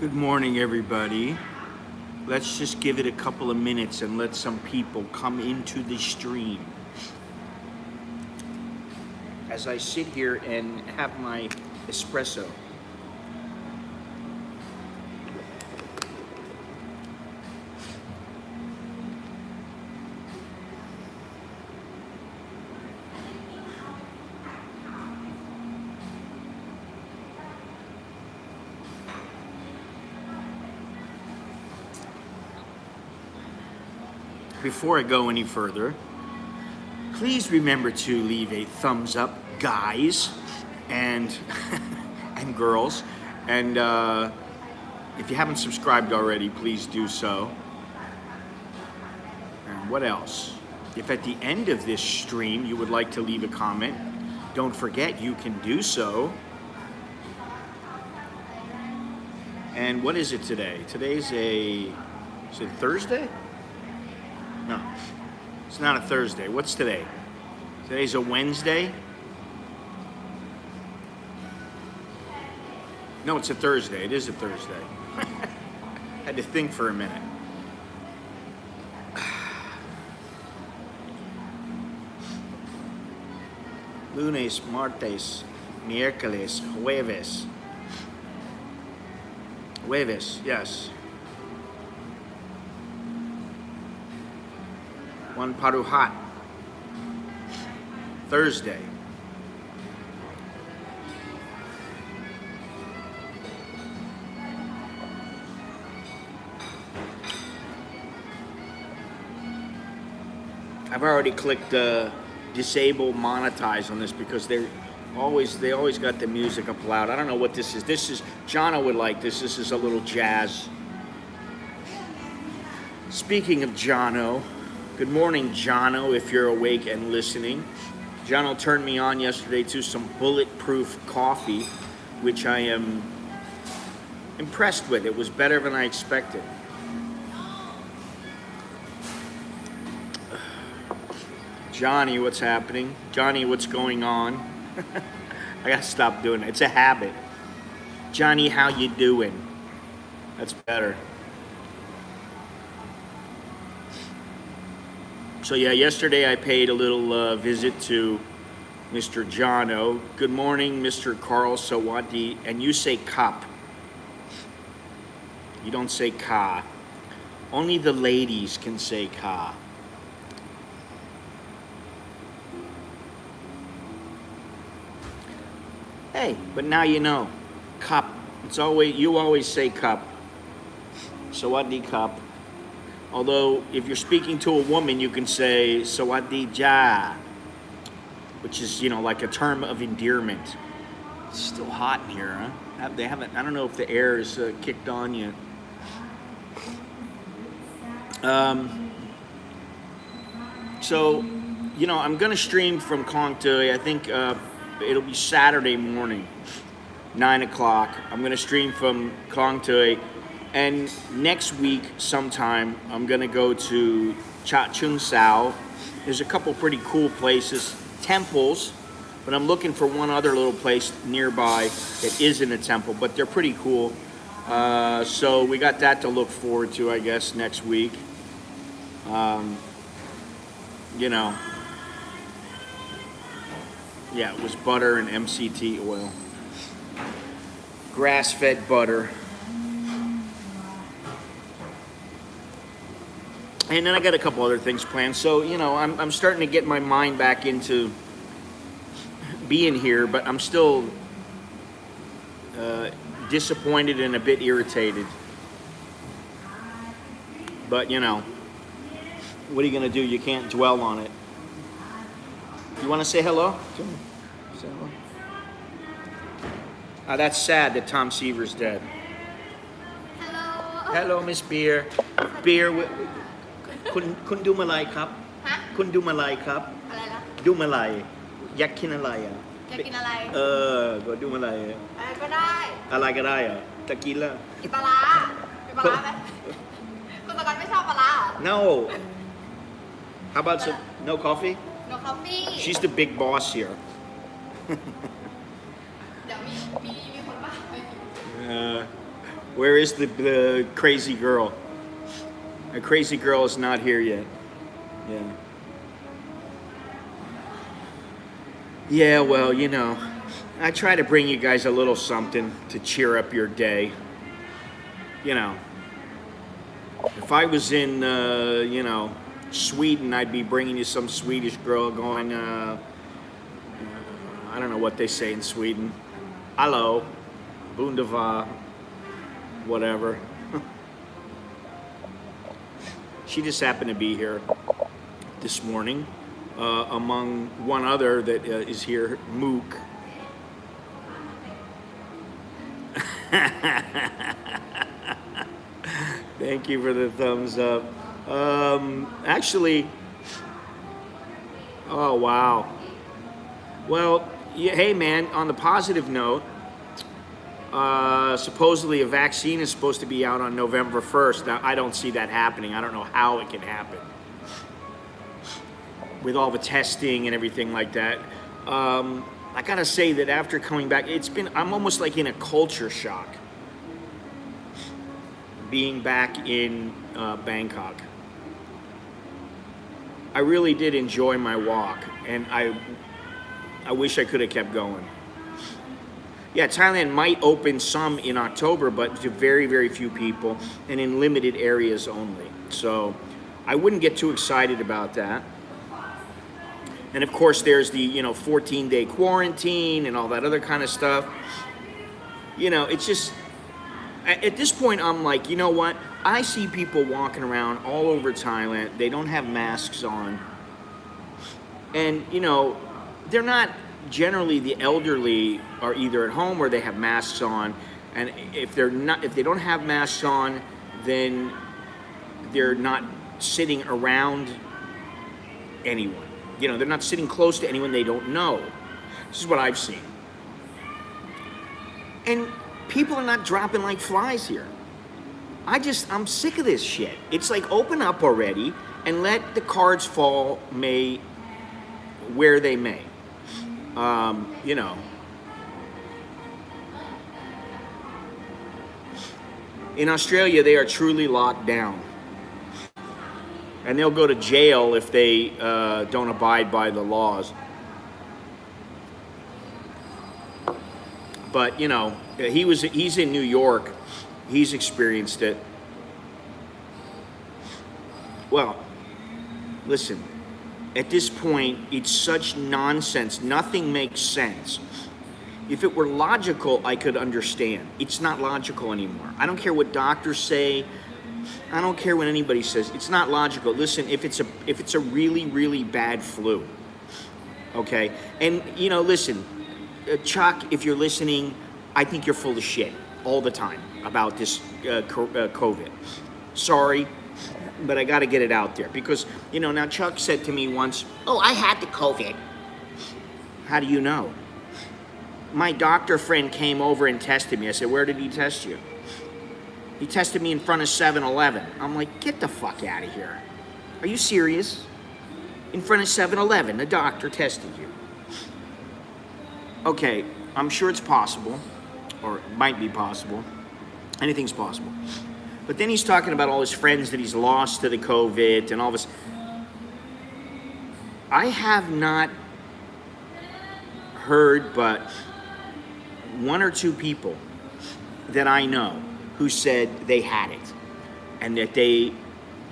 Good morning, everybody. Let's just give it a couple of minutes and let some people come into the stream. As I sit here and have my espresso. Before I go any further, please remember to leave a thumbs up, guys and and girls. And if you haven't subscribed already, please do so. And what else? If at the end of this stream you would like to leave a comment, don't forget you can do so. And what is it today? Is it Thursday? No, it's not a Thursday. What's today? Today's a Wednesday? No, it's a Thursday. It is a Thursday. Had to think for a minute. Lunes, martes, miércoles, jueves. Jueves, yes. One paruhat. Thursday. I've already clicked disable monetize on this because they always got the music up loud. I don't know what this is. This is Jono would like this. This is a little jazz. Speaking of Jono, good morning, Jono, if you're awake and listening. Jono turned me on yesterday to some bulletproof coffee, which I am impressed with. It was better than I expected. Johnny, what's happening? Johnny, what's going on? I gotta stop doing it. It's a habit. Johnny, how you doing? That's better. So yeah, yesterday I paid a little visit to Mr. Jono. Good morning, Mr. Carl Sawadi. And you say kap. You don't say ka. Only the ladies can say ka. Hey, but now you know. Cup. You always say cup. Sawadi cup. Although, if you're speaking to a woman, you can say Sawadi ja, which is, like a term of endearment. It's still hot in here, huh? They haven't. I don't know if the air is kicked on yet. So, I'm gonna stream from Kong Tui. I think it'll be Saturday morning, 9 o'clock. I'm gonna stream from Kong Tui. And next week, sometime, I'm gonna go to Cha Chung Sao. There's a couple pretty cool places, temples, but I'm looking for one other little place nearby that isn't a temple, but they're pretty cool. So we got that to look forward to, I guess, next week. Yeah, it was butter and MCT oil. Grass-fed butter. And then I got a couple other things planned. So, I'm starting to get my mind back into being here, but I'm still disappointed and a bit irritated. But, what are you going to do? You can't dwell on it. You want to say hello? Say hello. That's sad that Tom Seaver's dead. Hello. Hello, Miss Beer. Beer, คุณดูมาลัยครับ ฮะ คุณดูมาลัยครับ อะไรนะ ดูมาลัยอยากกินอะไรอ่ะ อยากกินอะไร ก็ดูมาลัย อะไรก็ได้ อะไรก็ได้อ่ะจะกินแล้ว กินปลาร้ากินปลาร้าไหมคุณสกอตไม่ชอบปลาร้าเหรอ No. How about some no coffee? No coffee She's the big boss here. เดี๋ยวมีคนบ้าไป Where is the crazy girl? The crazy girl is not here yet. Yeah. Yeah, well, you know, I try to bring you guys a little something to cheer up your day. You know, if I was in, you know, Sweden, I'd be bringing you some Swedish girl going, I don't know what they say in Sweden. Hello, Bundava, whatever. She just happened to be here this morning, among one other that is here, Mook. Thank you for the thumbs up. Actually, oh wow. Well, yeah, hey man, on the positive note, supposedly a vaccine is supposed to be out on November 1st. Now, I don't see that happening. I don't know how it can happen with all the testing and everything like that. I gotta say that after coming back, I'm almost like in a culture shock being back in Bangkok. I really did enjoy my walk, and I wish I could have kept going. Yeah, Thailand might open some in October, but to very, very few people and in limited areas only. So I wouldn't get too excited about that. And of course, there's the 14-day quarantine and all that other kind of stuff. You know, it's just, at this point, I'm like, you know what? I see people walking around all over Thailand. They don't have masks on. And, you know, they're not, generally the elderly are either at home or they have masks on. And if they don't have masks on, then they're not sitting around anyone. You know, they're not sitting close to anyone they don't know. This is what I've seen. And people are not dropping like flies here. I'm sick of this shit. It's like, open up already and let the cards fall where they may. You know. In Australia, they are truly locked down. And they'll go to jail if they don't abide by the laws. But, you know, he's in New York. He's experienced it. Well, listen, at this point, it's such nonsense. Nothing makes sense. If it were logical, I could understand. It's not logical anymore. I don't care what doctors say. I don't care what anybody says. It's not logical. Listen, if it's a really, really bad flu, okay? And, you know, listen, Chuck, if you're listening, I think you're full of shit all the time about this COVID. Sorry, but I got to get it out there because, you know, now Chuck said to me once, "Oh, I had the COVID." How do you know? My doctor friend came over and tested me. I said, "Where did he test you?" He tested me in front of 7-Eleven. I'm like, get the fuck out of here. Are you serious? In front of 7-Eleven, the doctor tested you. Okay, I'm sure it's possible, or it might be possible. Anything's possible. But then he's talking about all his friends that he's lost to the COVID and all this. I have not heard but one or two people that I know who said they had it and that they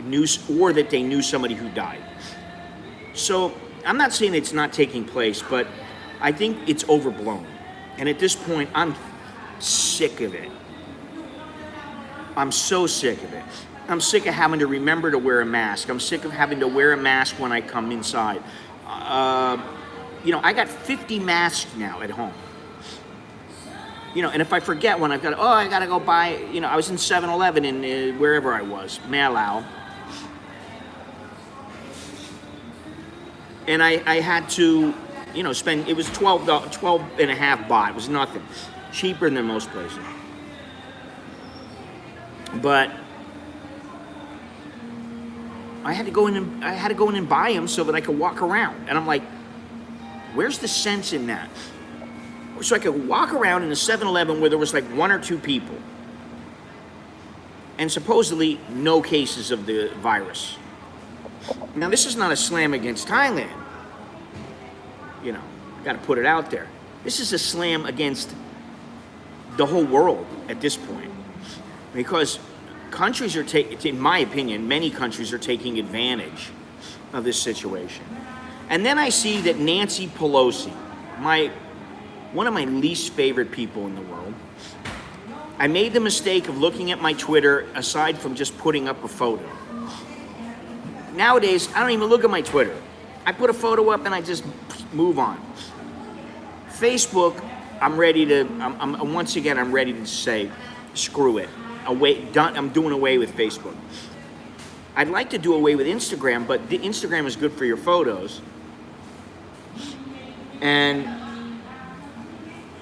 knew, or that they knew somebody who died. So I'm not saying it's not taking place, but I think it's overblown. And at this point, I'm sick of it. I'm so sick of it. I'm sick of having to remember to wear a mask. I'm sick of having to wear a mask when I come inside. You know, I got 50 masks now at home. You know, and if I forget one, I got to go buy, you know, I was in 7-Eleven in wherever I was, Malau. And I had to, you know, it was $12 and a half baht. It was nothing. Cheaper than most places. But I had to go in and buy them so that I could walk around. And I'm like, where's the sense in that? So I could walk around in a 7-Eleven where there was like one or two people. and supposedly no cases of the virus. Now, this is not a slam against Thailand. You know, got to put it out there. This is a slam against the whole world at this point, because countries are in my opinion, many countries are taking advantage of this situation. And then I see that Nancy Pelosi, one of my least favorite people in the world, I made the mistake of looking at my Twitter aside from just putting up a photo. Nowadays, I don't even look at my Twitter. I put a photo up and I just move on. Facebook, I'm ready to say, screw it. I'm doing away with Facebook. I'd like to do away with Instagram, but the Instagram is good for your photos. And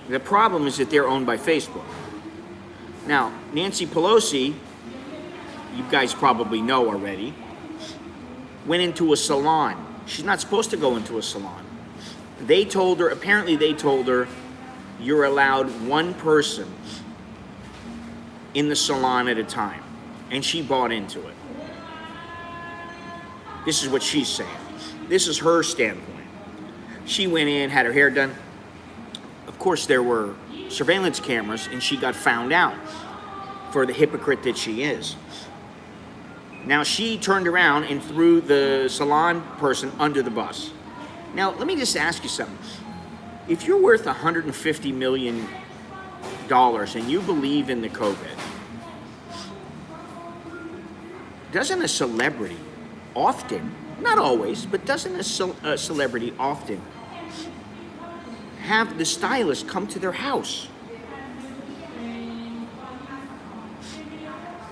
the problem is that they're owned by Facebook. Now, Nancy Pelosi, you guys probably know already, went into a salon. She's not supposed to go into a salon. Apparently they told her, you're allowed one person in the salon at a time. And she bought into it. This is what she's saying. This is her standpoint. She went in, had her hair done. Of course, there were surveillance cameras, and she got found out for the hypocrite that she is. Now, she turned around and threw the salon person under the bus. Now, let me just ask you something. If you're worth $150 million and you believe in the COVID, doesn't a celebrity often, not always, but doesn't a celebrity often have the stylist come to their house?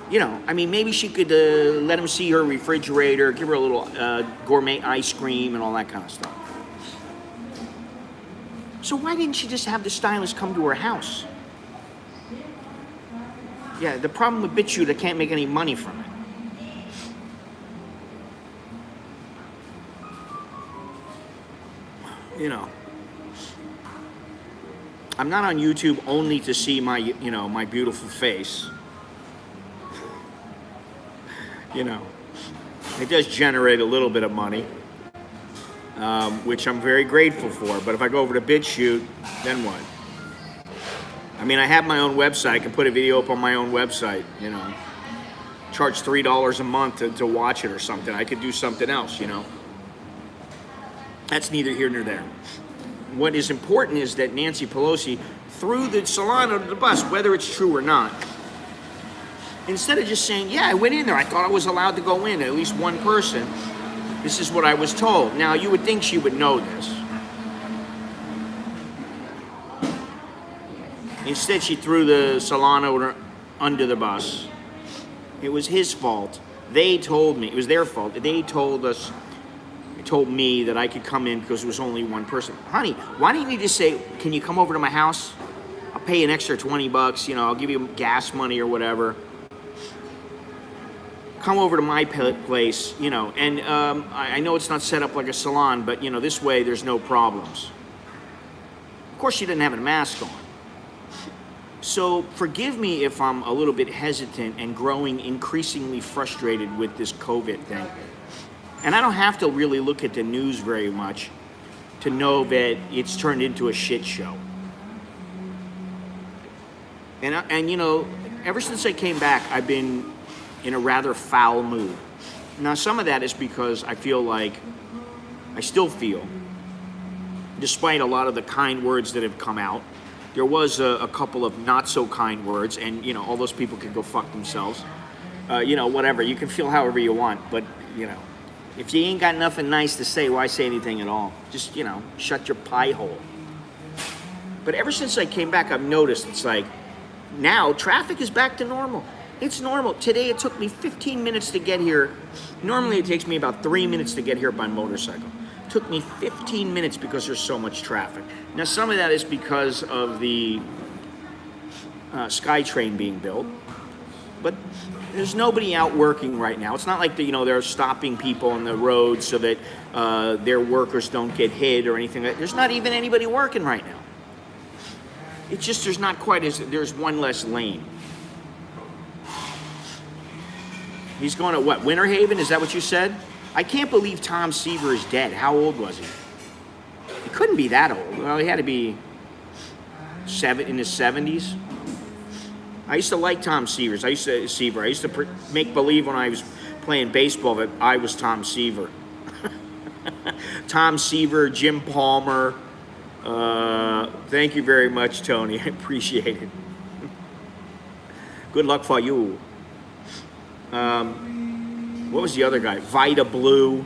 You know, I mean, maybe she could let him see her refrigerator, give her a little gourmet ice cream and all that kind of stuff. So why didn't she just have the stylist come to her house? Yeah, the problem with BitChute, I can't make any money from it. You know, I'm not on YouTube only to see my beautiful face. You know, it does generate a little bit of money, which I'm very grateful for. But if I go over to BitChute, then what? I mean, I have my own website. I can put a video up on my own website, you know. Charge $3 a month to watch it or something. I could do something else, you know. That's neither here nor there. What is important is that Nancy Pelosi threw the salon under the bus, whether it's true or not. Instead of just saying, yeah, I went in there. I thought I was allowed to go in, at least one person. This is what I was told. Now, you would think she would know this. Instead, she threw the salon owner under the bus. It was his fault. They told me, it was their fault. They told me that I could come in because it was only one person. Honey, why didn't you just say, can you come over to my house? I'll pay an extra $20, you know, I'll give you gas money or whatever. Come over to my place, you know, and I know it's not set up like a salon, but, you know, this way there's no problems. Of course, she didn't have a mask on. So forgive me if I'm a little bit hesitant and growing increasingly frustrated with this COVID thing. And I don't have to really look at the news very much to know that it's turned into a shit show. And you know, ever since I came back, I've been in a rather foul mood. Now, some of that is because I still feel, despite a lot of the kind words that have come out, there was a couple of not so kind words, and, you know, all those people can go fuck themselves. You know, whatever, you can feel however you want, but, you know, if you ain't got nothing nice to say, why say anything at all? Just, you know, shut your pie hole. But ever since I came back, I've noticed it's like, now traffic is back to normal. It's normal. Today it took me 15 minutes to get here. Normally it takes me about 3 minutes to get here by motorcycle. It took me 15 minutes because there's so much traffic. Now, some of that is because of the SkyTrain being built, but there's nobody out working right now. It's not like they're stopping people on the road so that their workers don't get hit or anything like that. There's not even anybody working right now. It's just there's one less lane. He's going to what? Winter Haven? Is that what you said? I can't believe Tom Seaver is dead. How old was he? He couldn't be that old. Well, he had to be in his 70s. I used to like Tom Seaver. I used to make believe when I was playing baseball that I was Tom Seaver. Tom Seaver, Jim Palmer. Thank you very much, Tony. I appreciate it. Good luck for you. What was the other guy? Vita Blue.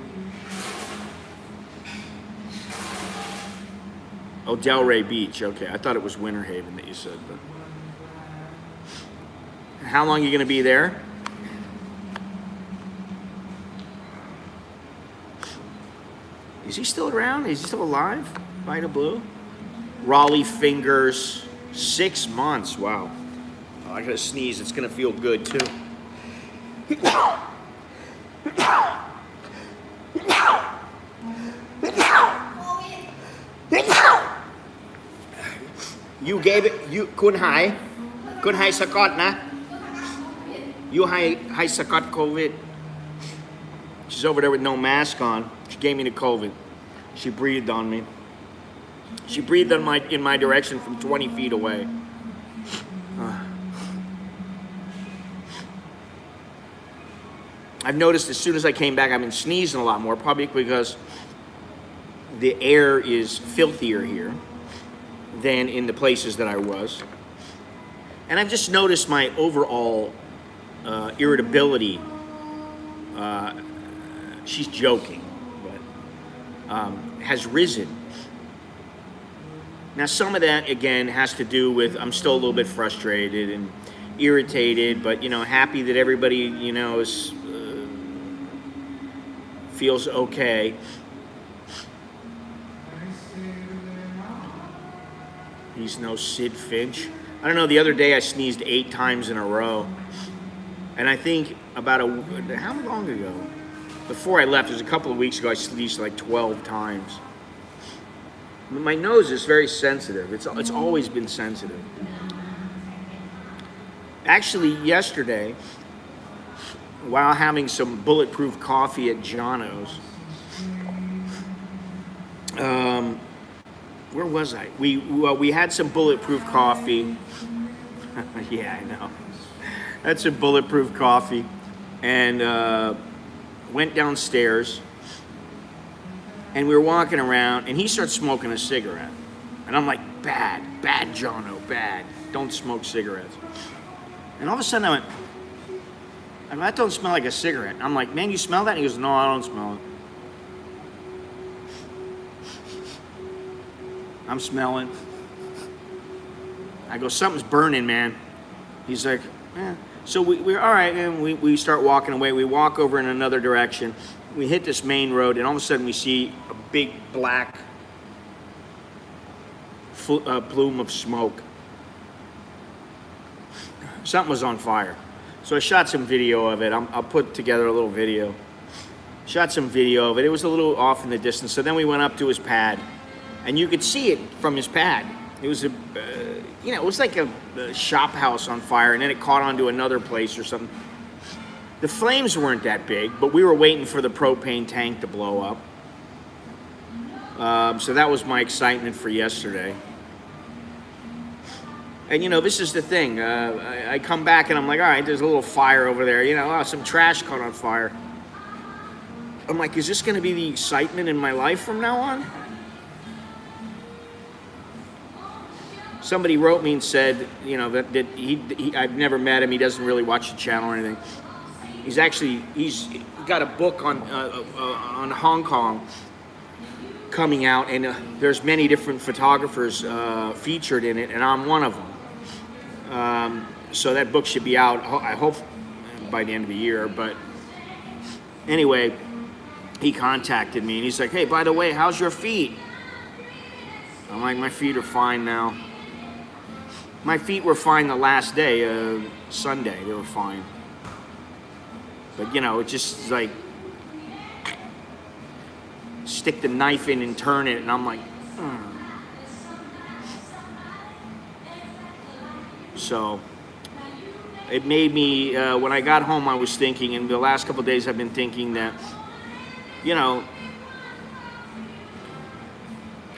Oh, Delray Beach. Okay, I thought it was Winter Haven that you said. But how long are you going to be there? Is he still around? Is he still alive? Vita Blue? Raleigh Fingers. 6 months. Wow. Oh, I gotta sneeze. It's gonna feel good too. You gave it. You คุณหายสกอตนะ You ให้สกอต COVID. She's over there with no mask on. She gave me the COVID. She breathed on me. She breathed in my direction from 20 feet away. I've noticed as soon as I came back, I've been sneezing a lot more, probably because the air is filthier here than in the places that I was. And I've just noticed my overall irritability. She's joking, but has risen. Now, some of that, again, has to do with I'm still a little bit frustrated and irritated, but, happy that everybody, is feels okay. He's no Sid Finch. I don't know, the other day I sneezed 8 times in a row. And I think about how long ago? Before I left, it was a couple of weeks ago, I sneezed like 12 times. My nose is very sensitive. It's always been sensitive. Actually, yesterday, while having some bulletproof coffee at Jono's, where was I? We had some bulletproof coffee. Yeah, I know. Had some bulletproof coffee, and went downstairs. And we were walking around, and he starts smoking a cigarette. And I'm like, bad, Jono, bad. Don't smoke cigarettes. And all of a sudden I went, that don't smell like a cigarette. I'm like, man, you smell that? And he goes, no, I don't smell it. I'm smelling. I go, something's burning, man. He's like, yeah. So we're all right, and we start walking away. We walk over in another direction. We hit this main road, and all of a sudden we see a big black plume of smoke. Something was on fire. So I shot some video of it. I'll put together a little video. Shot some video of it. It was a little off in the distance. So then we went up to his pad, and you could see it from his pad. It was it was like a shop house on fire, and then it caught onto another place or something. The flames weren't that big, but we were waiting for the propane tank to blow up. So that was my excitement for yesterday. And this is the thing. I come back and I'm like, all right, there's a little fire over there. Some trash caught on fire. I'm like, is this going to be the excitement in my life from now on? Somebody wrote me and said, that he I've never met him. He doesn't really watch the channel or anything. He's got a book on Hong Kong coming out, and there's many different photographers featured in it, and I'm one of them. So that book should be out, I hope, by the end of the year. But anyway, he contacted me, and he's like, hey, by the way, how's your feet? I'm like, my feet are fine now. My feet were fine the last day, Sunday. They were fine. But, it just like, stick the knife in and turn it, and I'm like, So, it made me, when I got home, I was thinking, and the last couple of days I've been thinking that, you know,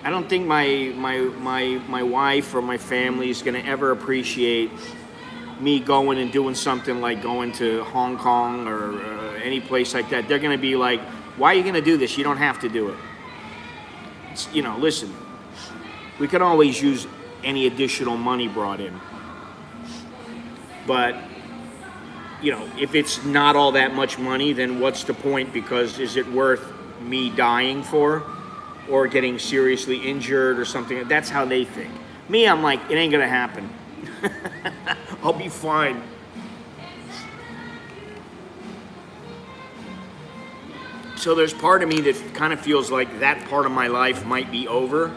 I don't think my wife or my family is going to ever appreciate me going and doing something like going to Hong Kong or any place like that. They're going to be like, why are you going to do this? You don't have to do it. It's, you know, listen, we can always use any additional money brought in. But, you know, if it's not all that much money, then what's the point? Because is it worth me dying for or getting seriously injured or something? That's how they think. Me, I'm like, it ain't going to happen. I'll be fine. So there's part of me that kind of feels like that part of my life might be over.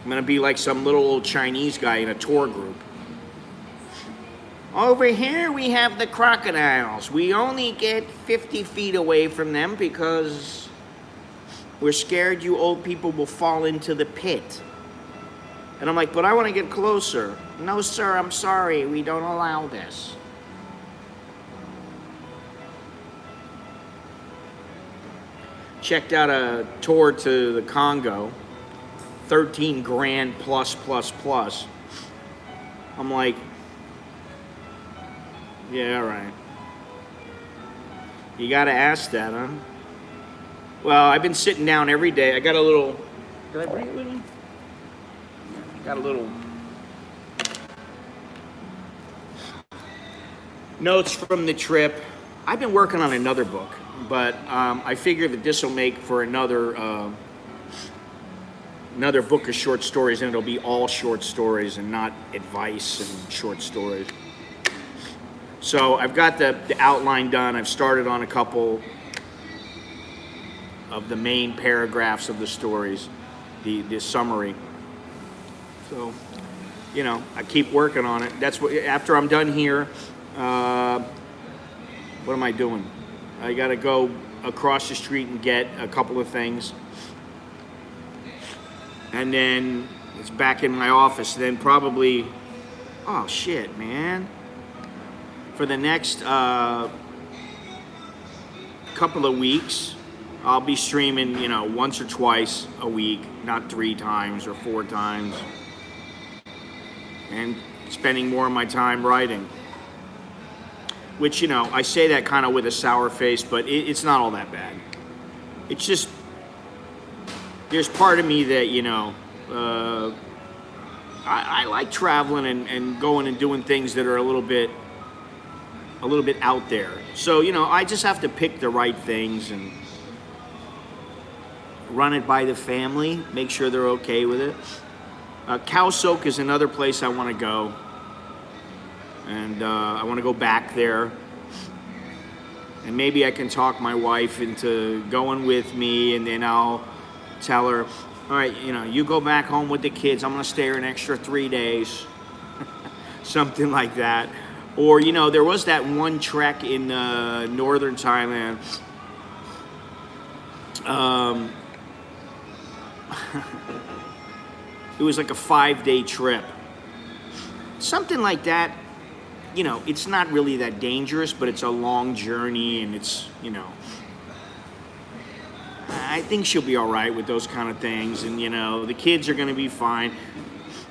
I'm going to be like some little old Chinese guy in a tour group. Over here we have the crocodiles. We only get 50 feet away from them because we're scared you old people will fall into the pit. And I'm like, but I want to get closer. No, sir, I'm sorry. We don't allow this. Checked out a tour to the Congo. 13 grand plus. I'm like, yeah, all right. You got to ask that, huh? Well, I've been sitting down every day. I got a little, did I bring it with me? Got a little notes from the trip. I've been working on another book, but I figure that this will make for another book of short stories, and it'll be all short stories and not advice and short stories. So I've got the outline done. I've started on a couple of the main paragraphs of the stories, the summary. So, you know, I keep working on it. That's what, after I'm done here, what am I doing? I got to go across the street and get a couple of things. And then it's back in my office. Then probably, oh shit, man. For the next couple of weeks, I'll be streaming, you know, once or twice a week, not 3 times or 4 times. And spending more of my time writing. Which, you know, I say that kind of with a sour face, but it's not all that bad. It's just, there's part of me that, you know, I like traveling and going and doing things that are a little bit out there. So, you know, I just have to pick the right things and run it by the family, make sure they're okay with it. Cow Soak is another place I want to go, and I want to go back there, and maybe I can talk my wife into going with me, and then I'll tell her, all right, you know, you go back home with the kids, I'm going to stay here an extra 3 days, something like that. Or, you know, there was that one trek in northern Thailand. It was like a 5-day trip. Something like that, you know, it's not really that dangerous, but it's a long journey, and it's, you know, I think she'll be all right with those kind of things, and, you know, the kids are going to be fine.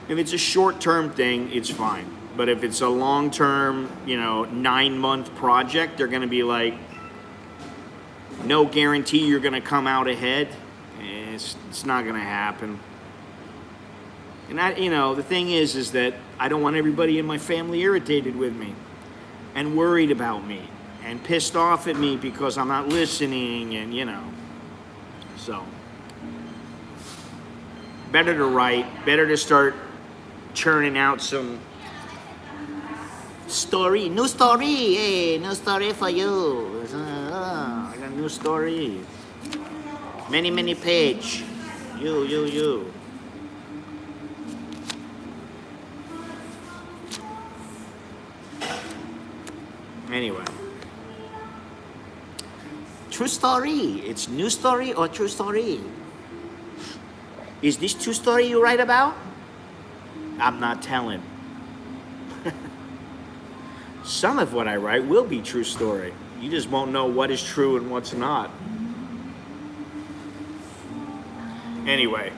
If it's a short-term thing, it's fine. But if it's a long-term, you know, 9-month project, they're going to be like, no guarantee you're going to come out ahead. It's not going to happen. And I, you know, the thing is that I don't want everybody in my family irritated with me and worried about me and pissed off at me because I'm not listening, and, you know. So, better to write, better to start churning out some story, new story, hey, new story for you. I got a new story. Many page. You. Anyway. True story. It's new story or true story? Is this true story you write about? I'm not telling. some of what I write will be true story. You just won't know what is true and what's not. Anyway.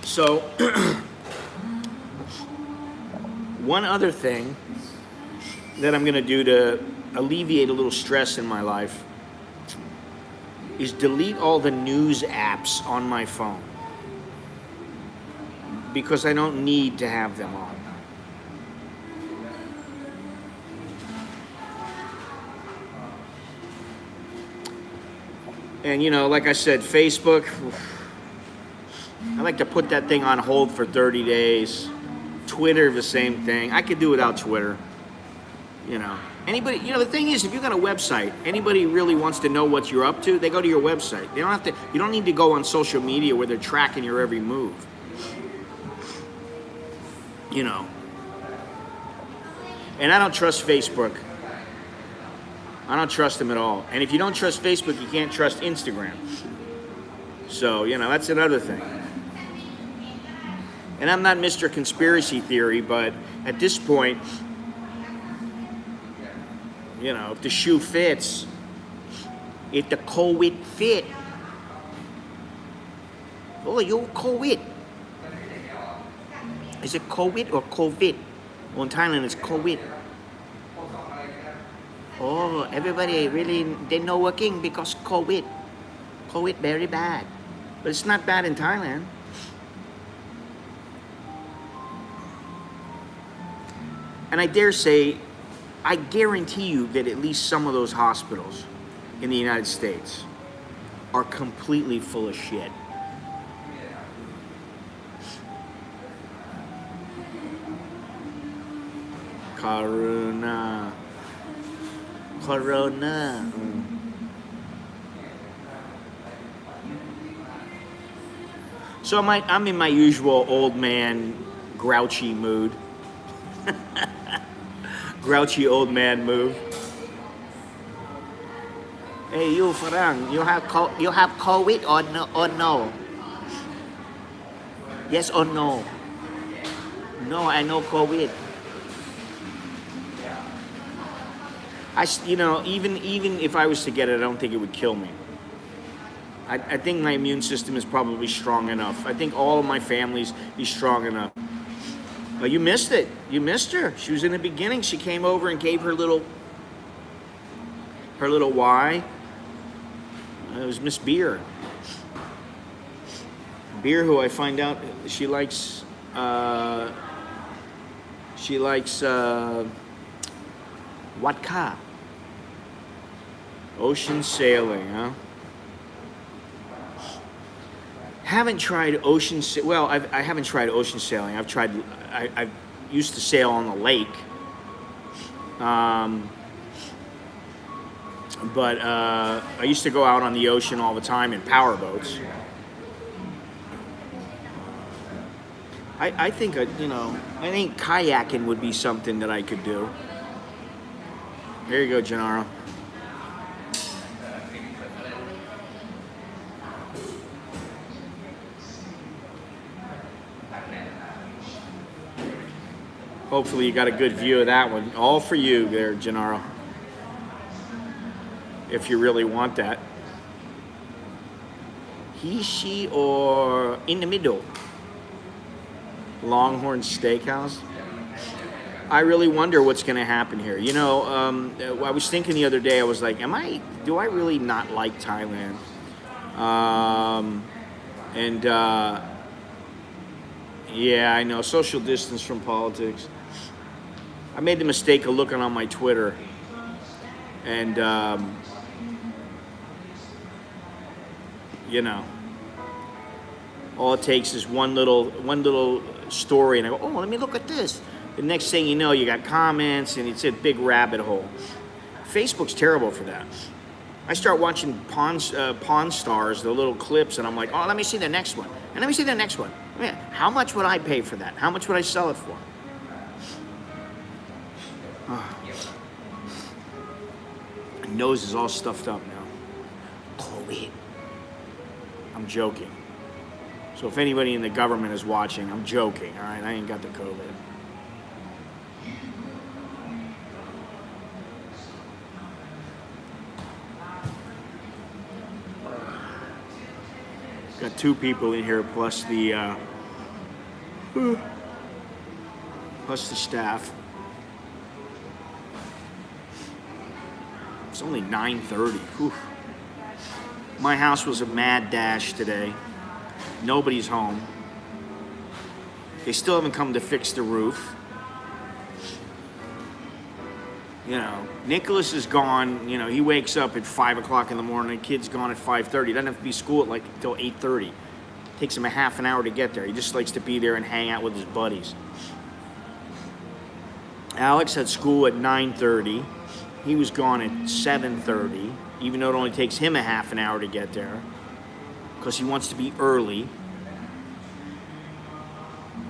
So, one other thing that I'm going to do to alleviate a little stress in my life is delete all the news apps on my phone, because I don't need to have them on. And you know, like I said, Facebook, I like to put that thing on hold for 30 days. Twitter, the same thing. I could do without Twitter. You know, anybody, you know, the thing is, if you've got a website, anybody really wants to know what you're up to, they go to your website. They don't have to, you don't need to go on social media where they're tracking your every move. You know. And I don't trust Facebook. I don't trust them at all. And if you don't trust Facebook, you can't trust Instagram. So, you know, that's another thing. And I'm not Mr. Conspiracy Theory, but at this point, you know, if the shoe fits, if the COVID fit. Oh, you COVID. Is it COVID or COVID? Well, in Thailand, it's COVID. Oh, everybody really, they're not working because COVID. COVID very bad. But it's not bad in Thailand. And I dare say, I guarantee you that at least some of those hospitals in the United States are completely full of shit. Corona. So I'm in my usual old man grouchy mood. Grouchy old man move. Hey, you Farang, you have COVID or no? Yes or no? No, I know COVID. You know, even if I was to get it, I don't think it would kill me. I think my immune system is probably strong enough. I think all of my family's is strong enough. But you missed it. You missed her. She was in the beginning. She came over and gave her little why. It was Miss Beer. Beer, who I find out she likes vodka. Ocean sailing, huh? Haven't tried ocean. Well, I haven't tried ocean sailing. I've tried. I used to sail on the lake. But I used to go out on the ocean all the time in power boats. I think you know, I think kayaking would be something that I could do. There you go, Gennaro. Hopefully you got a good view of that one. All for you there, Gennaro. If you really want that. He, she, or in the middle. Longhorn Steakhouse. I really wonder what's going to happen here. You know, I was thinking the other day, I was like, do I really not like Thailand? Yeah, I know, social distance from politics. I made the mistake of looking on my Twitter, and you know, all it takes is one little story, and I go, oh, let me look at this. The next thing you know, you got comments, and it's a big rabbit hole. Facebook's terrible for that. I start watching Pawn Stars, the little clips, and I'm like, oh, let me see the next one, and let me see the next one. Man, how much would I pay for that? How much would I sell it for? Oh. My nose is all stuffed up now. COVID. I'm joking. So if anybody in the government is watching, I'm joking, all right? I ain't got the COVID. Got 2 people in here plus the staff. It's only 9:30. Whew. My house was a mad dash today. Nobody's home. They still haven't come to fix the roof. You know, Nicholas is gone. You know, he wakes up at 5 o'clock in the morning. The kid's gone at 5:30. Doesn't have to be school at like until 8:30. Takes him a half an hour to get there. He just likes to be there and hang out with his buddies. Alex had school at 9:30. He was gone at 7:30, even though it only takes him a half an hour to get there, because he wants to be early.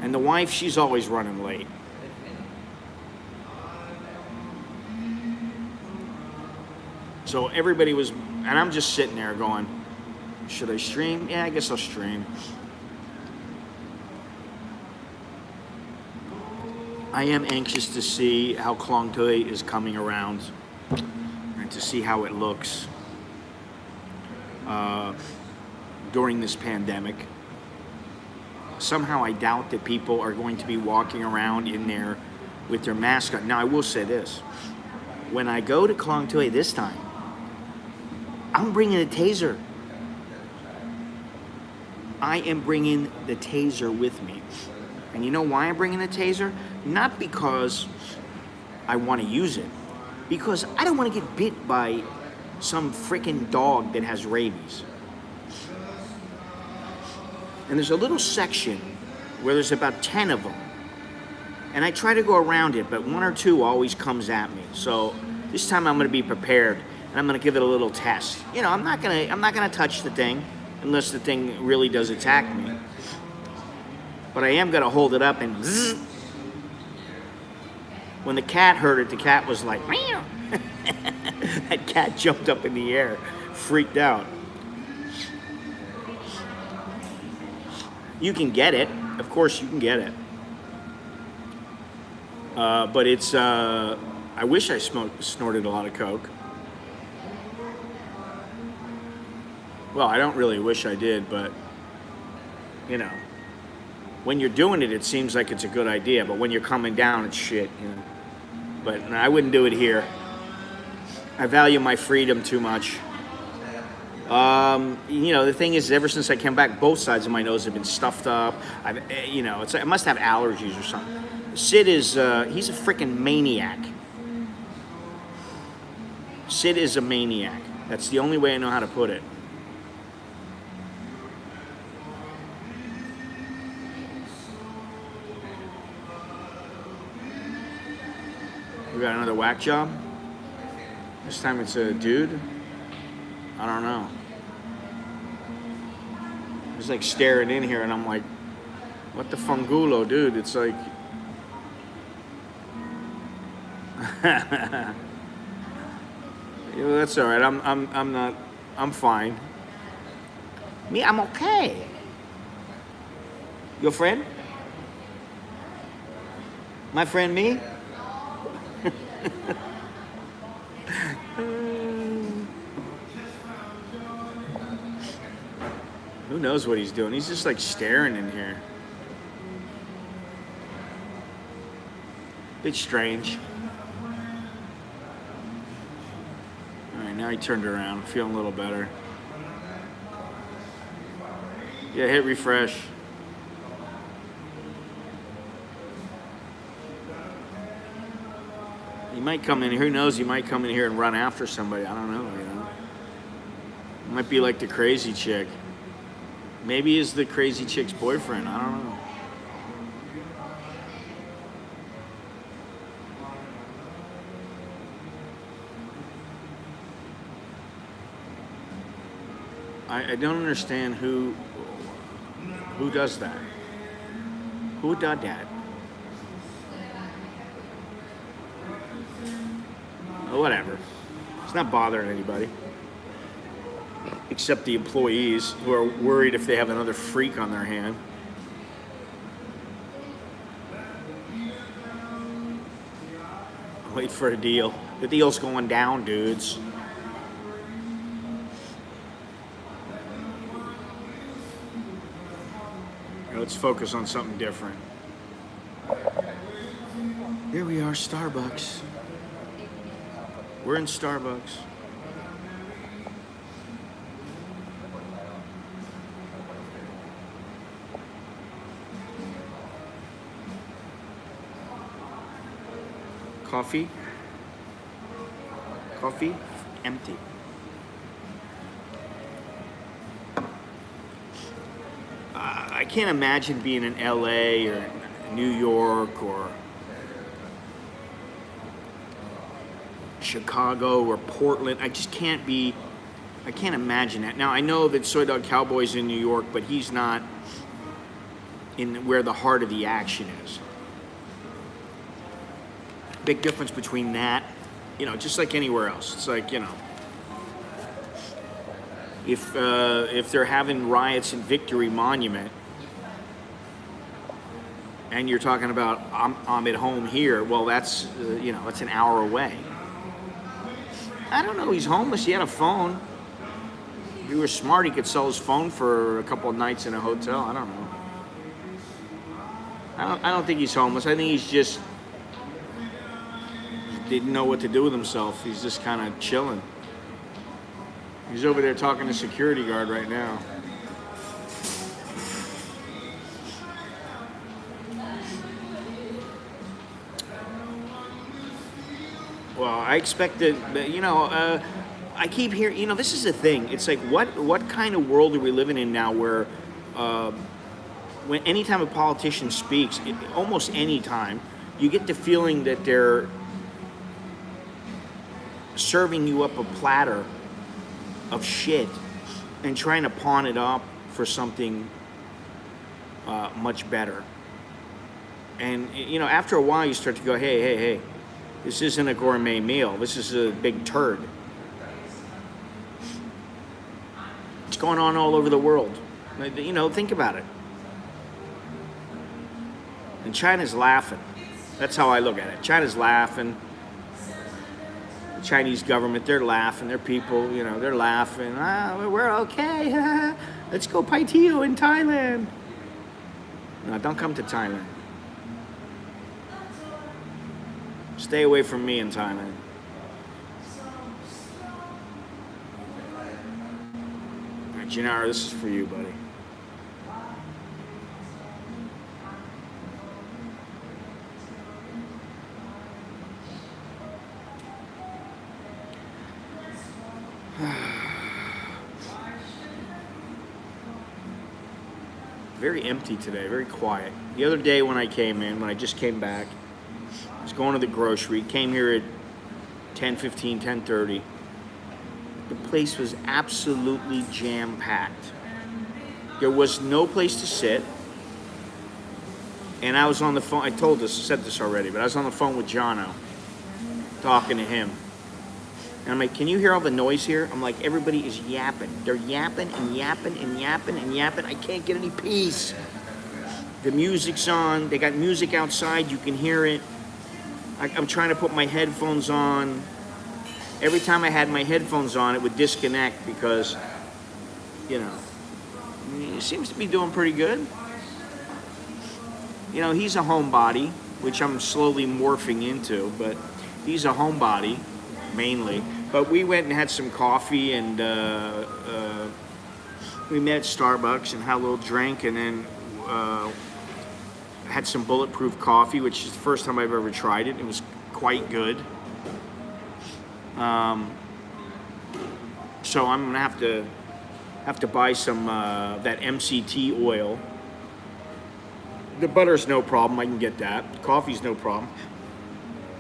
And the wife, she's always running late. So everybody was, and I'm just sitting there going, should I stream? Yeah, I guess I'll stream. I am anxious to see how Klong Tui is coming around and to see how it looks during this pandemic. Somehow I doubt that people are going to be walking around in there with their mask on. Now, I will say this. When I go to Klong Tui this time, I'm bringing a taser. I am bringing the taser with me. And you know why I'm bringing the taser? Not because I want to use it. Because I don't want to get bit by some freaking dog that has rabies. And there's a little section where there's about 10 of them. And I try to go around it, but 1 or 2 always comes at me. So this time I'm going to be prepared, and I'm going to give it a little test. You know, I'm not going to touch the thing unless the thing really does attack me. But I am going to hold it up and zzz. When the cat heard it, the cat was like, meow. That cat jumped up in the air, freaked out. You can get it. Of course you can get it. But it's, I wish I snorted a lot of coke. Well, I don't really wish I did, but, you know, when you're doing it, it seems like it's a good idea, but when you're coming down, it's shit, you know. But I wouldn't do it here. I value my freedom too much. You know, the thing is, ever since I came back, both sides of my nose have been stuffed up. You know, it's like, I must have allergies or something. Sid is, he's a freaking maniac. Sid is a maniac. That's the only way I know how to put it. We got another whack job. This time it's a dude. I don't know. He's like staring in here, and I'm like, what the fungulo, dude? It's like, yeah, well, that's all right. I'm fine. Me, I'm okay. Your friend? My friend, me? Who knows what he's doing? He's just like staring in here. Bit strange. Alright, now he turned around. I'm feeling a little better. Yeah, hit refresh. He might come in here. Who knows? He might come in here and run after somebody. I don't know, you know. It might be like the crazy chick. Maybe he's the crazy chick's boyfriend. I don't know. I don't understand who does that. Who did that? Whatever. It's not bothering anybody. except the employees who are worried if they have another freak on their hand. Wait for a deal. The deal's going down, dudes. Let's focus on something different. Here we are, Starbucks. We're in Starbucks. Coffee. Coffee, empty. I can't imagine being in LA or New York or Chicago or Portland. I just can't be, I can't imagine that. Now I know that Soy Dog Cowboy's in New York, but he's not in where the heart of the action is. Big difference between that, you know, just like anywhere else. It's like, you know, if they're having riots in Victory Monument, and you're talking about I'm at home here, well, that's you know, that's an hour away. I don't know. He's homeless. He had a phone. If he were smart, he could sell his phone for a couple of nights in a hotel. I don't know. I don't think he's homeless. I think he's just didn't know what to do with himself. He's just kind of chilling. He's over there talking to security guard right now. Well, I expected, you know, I keep hearing, you know, this is the thing. It's like, what kind of world are we living in now where when anytime a politician speaks, almost any time, you get the feeling that they're serving you up a platter of shit and trying to pawn it off for something much better. And, you know, after a while you start to go, hey, this isn't a gourmet meal. This is a big turd. It's going on all over the world. You know, think about it. And China's laughing. That's how I look at it. China's laughing. The Chinese government, they're laughing. Their people, you know, they're laughing. We're okay. Let's go Paitio in Thailand. No, don't come to Thailand. Stay away from me in Thailand. All right, Gennaro, this is for you, buddy. Very empty today, very quiet. The other day when I came in, when I just came back, I was going to the grocery, came here at 10:15, 10:30. The place was absolutely jam-packed. There was no place to sit. And I was on the phone, I said this already, but I was on the phone with Jono, talking to him. And I'm like, can you hear all the noise here? I'm like, everybody is yapping. They're yapping and yapping and yapping and yapping. I can't get any peace. The music's on. They got music outside. You can hear it. I'm trying to put my headphones on. Every time I had my headphones on, it would disconnect because, you know, he seems to be doing pretty good. You know, he's a homebody, which I'm slowly morphing into, but he's a homebody, mainly. But we went and had some coffee, and we met at Starbucks and had a little drink, and then had some bulletproof coffee, which is the first time I've ever tried it. It was quite good. So I'm gonna have to buy some that MCT oil. The butter's no problem. I can get that. Coffee's no problem.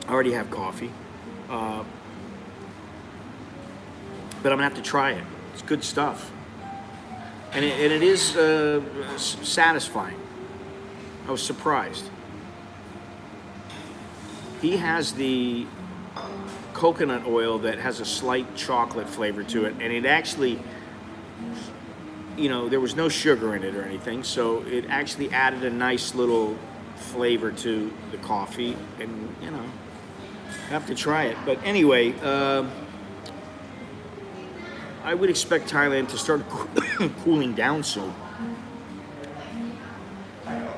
I already have coffee. But I'm gonna have to try it. It's good stuff, and it is satisfying. I was surprised. He has the coconut oil that has a slight chocolate flavor to it, and it actually there was no sugar in it or anything, so it actually added a nice little flavor to the coffee, and have to try it. But anyway, I would expect Thailand to start cooling down soon.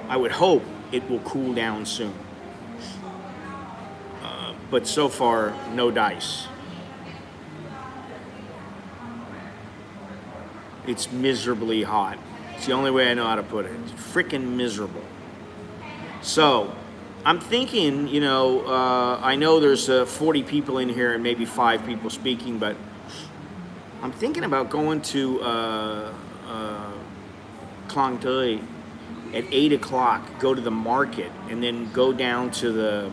I would hope it will cool down soon. But so far, no dice. It's miserably hot. It's the only way I know how to put it. It's freaking miserable. So, I'm thinking, I know there's 40 people in here and maybe 5 people speaking, but I'm thinking about going to Klang Tui at 8 o'clock, go to the market, and then go down to the,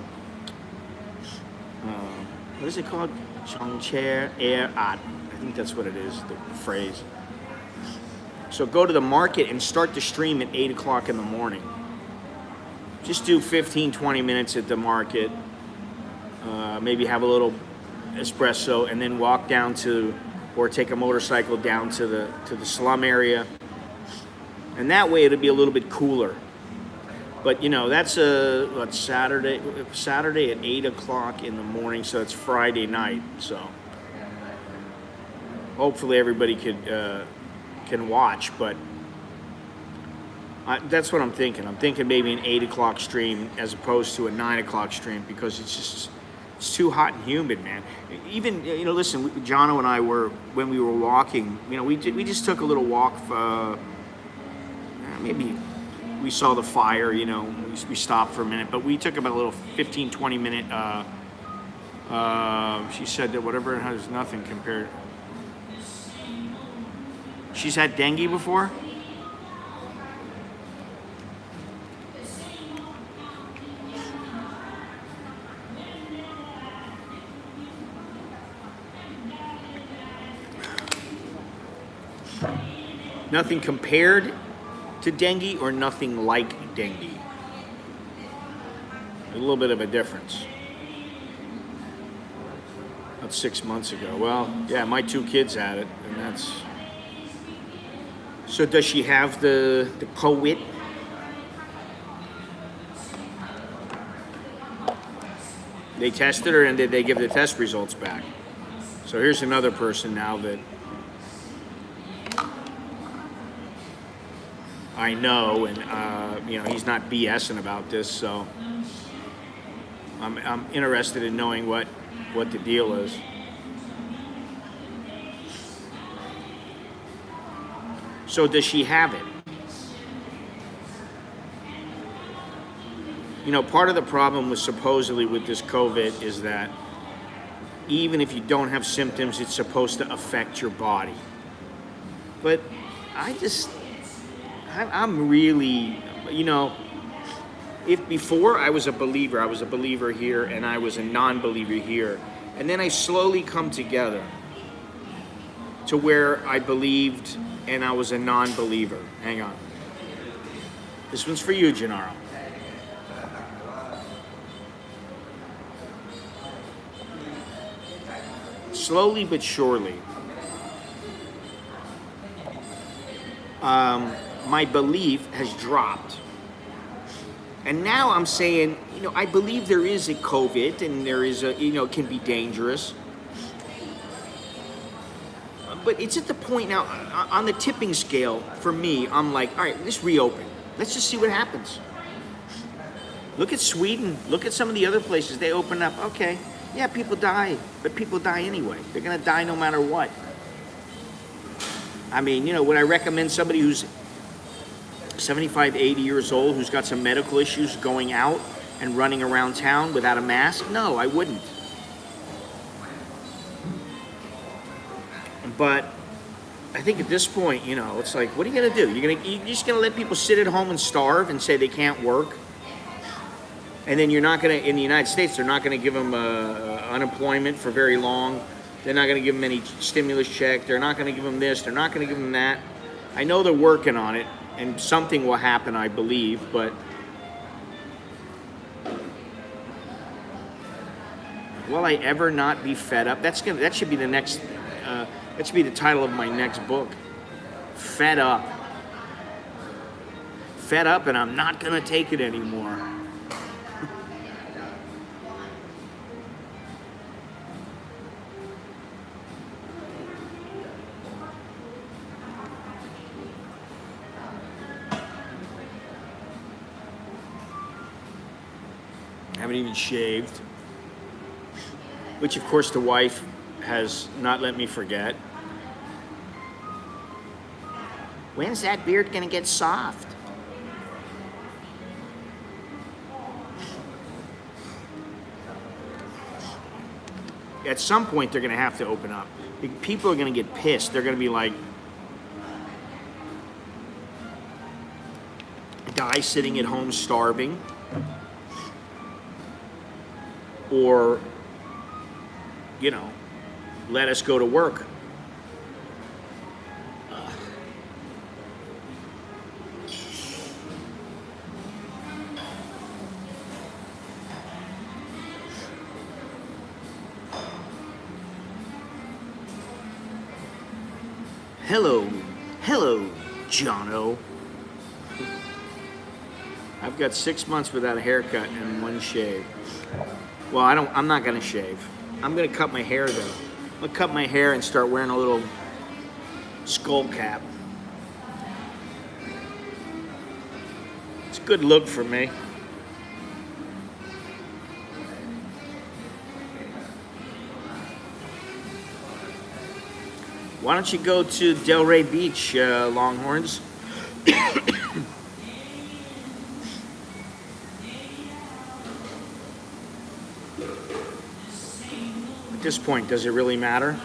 what is it called? Chongchair Air At. I think that's what it is, the phrase. So go to the market and start the stream at 8 o'clock in the morning. Just do 15, 20 minutes at the market. Maybe have a little espresso, and then walk down to, or take a motorcycle down to the slum area. And that way it'll be a little bit cooler. But that's Saturday at 8 o'clock in the morning, so it's Friday night. So hopefully everybody can watch, but that's what I'm thinking. I'm thinking maybe an 8 o'clock stream as opposed to a 9 o'clock stream, because it's too hot and humid, man. Even, listen, Jono and I when we were walking, we just took a little walk. Maybe we saw the fire, we stopped for a minute, but we took about a little 15, 20 minute, she said that whatever it has, nothing compared. She's had dengue before? Nothing compared to dengue or nothing like dengue? A little bit of a difference. That's 6 months ago. Well, yeah, my 2 kids had it, and that's... So does she have the COVID? They tested her, and did they give the test results back? So here's another person now that I know, and he's not BSing about this, so I'm interested in knowing what the deal is. So does she have it? Part of the problem with supposedly with this COVID is that even if you don't have symptoms, it's supposed to affect your body. But I'm really, if before I was a believer here, and I was a non-believer here, and then I slowly come together to where I believed and I was a non-believer. Hang on. This one's for you, Gennaro. Slowly but surely, my belief has dropped. And now I'm saying, I believe there is a COVID, and there is it can be dangerous. But it's at the point now, on the tipping scale, for me, I'm like, all right, let's reopen. Let's just see what happens. Look at Sweden. Look at some of the other places. They open up. Okay, yeah, people die, but people die anyway. They're going to die no matter what. I mean, would I recommend somebody who's 75, 80 years old, who's got some medical issues, going out and running around town without a mask? No, I wouldn't. But I think at this point, it's like, what are you going to do? You're just going to let people sit at home and starve and say they can't work? And then you're not going to, in the United States, they're not going to give them unemployment for very long. They're not going to give them any stimulus check. They're not going to give them this. They're not going to give them that. I know they're working on it, and something will happen, I believe, but will I ever not be fed up? That should be the next, that should be the title of my next book. fed up. Fed up, and I'm not gonna take it anymore. Haven't even shaved, which of course the wife has not let me forget. When's that beard gonna get soft? At some point they're gonna have to open up. People are gonna get pissed. They're gonna be like, guy sitting at home starving, or, you know, let us go to work. Hello, Jono. I've got 6 months without a haircut and one shave. Well, I'm not gonna shave. I'm gonna cut my hair though. I'm gonna cut my hair and start wearing a little skull cap. It's a good look for me. Why don't you go to Delray Beach, Longhorns? At this point, does it really matter?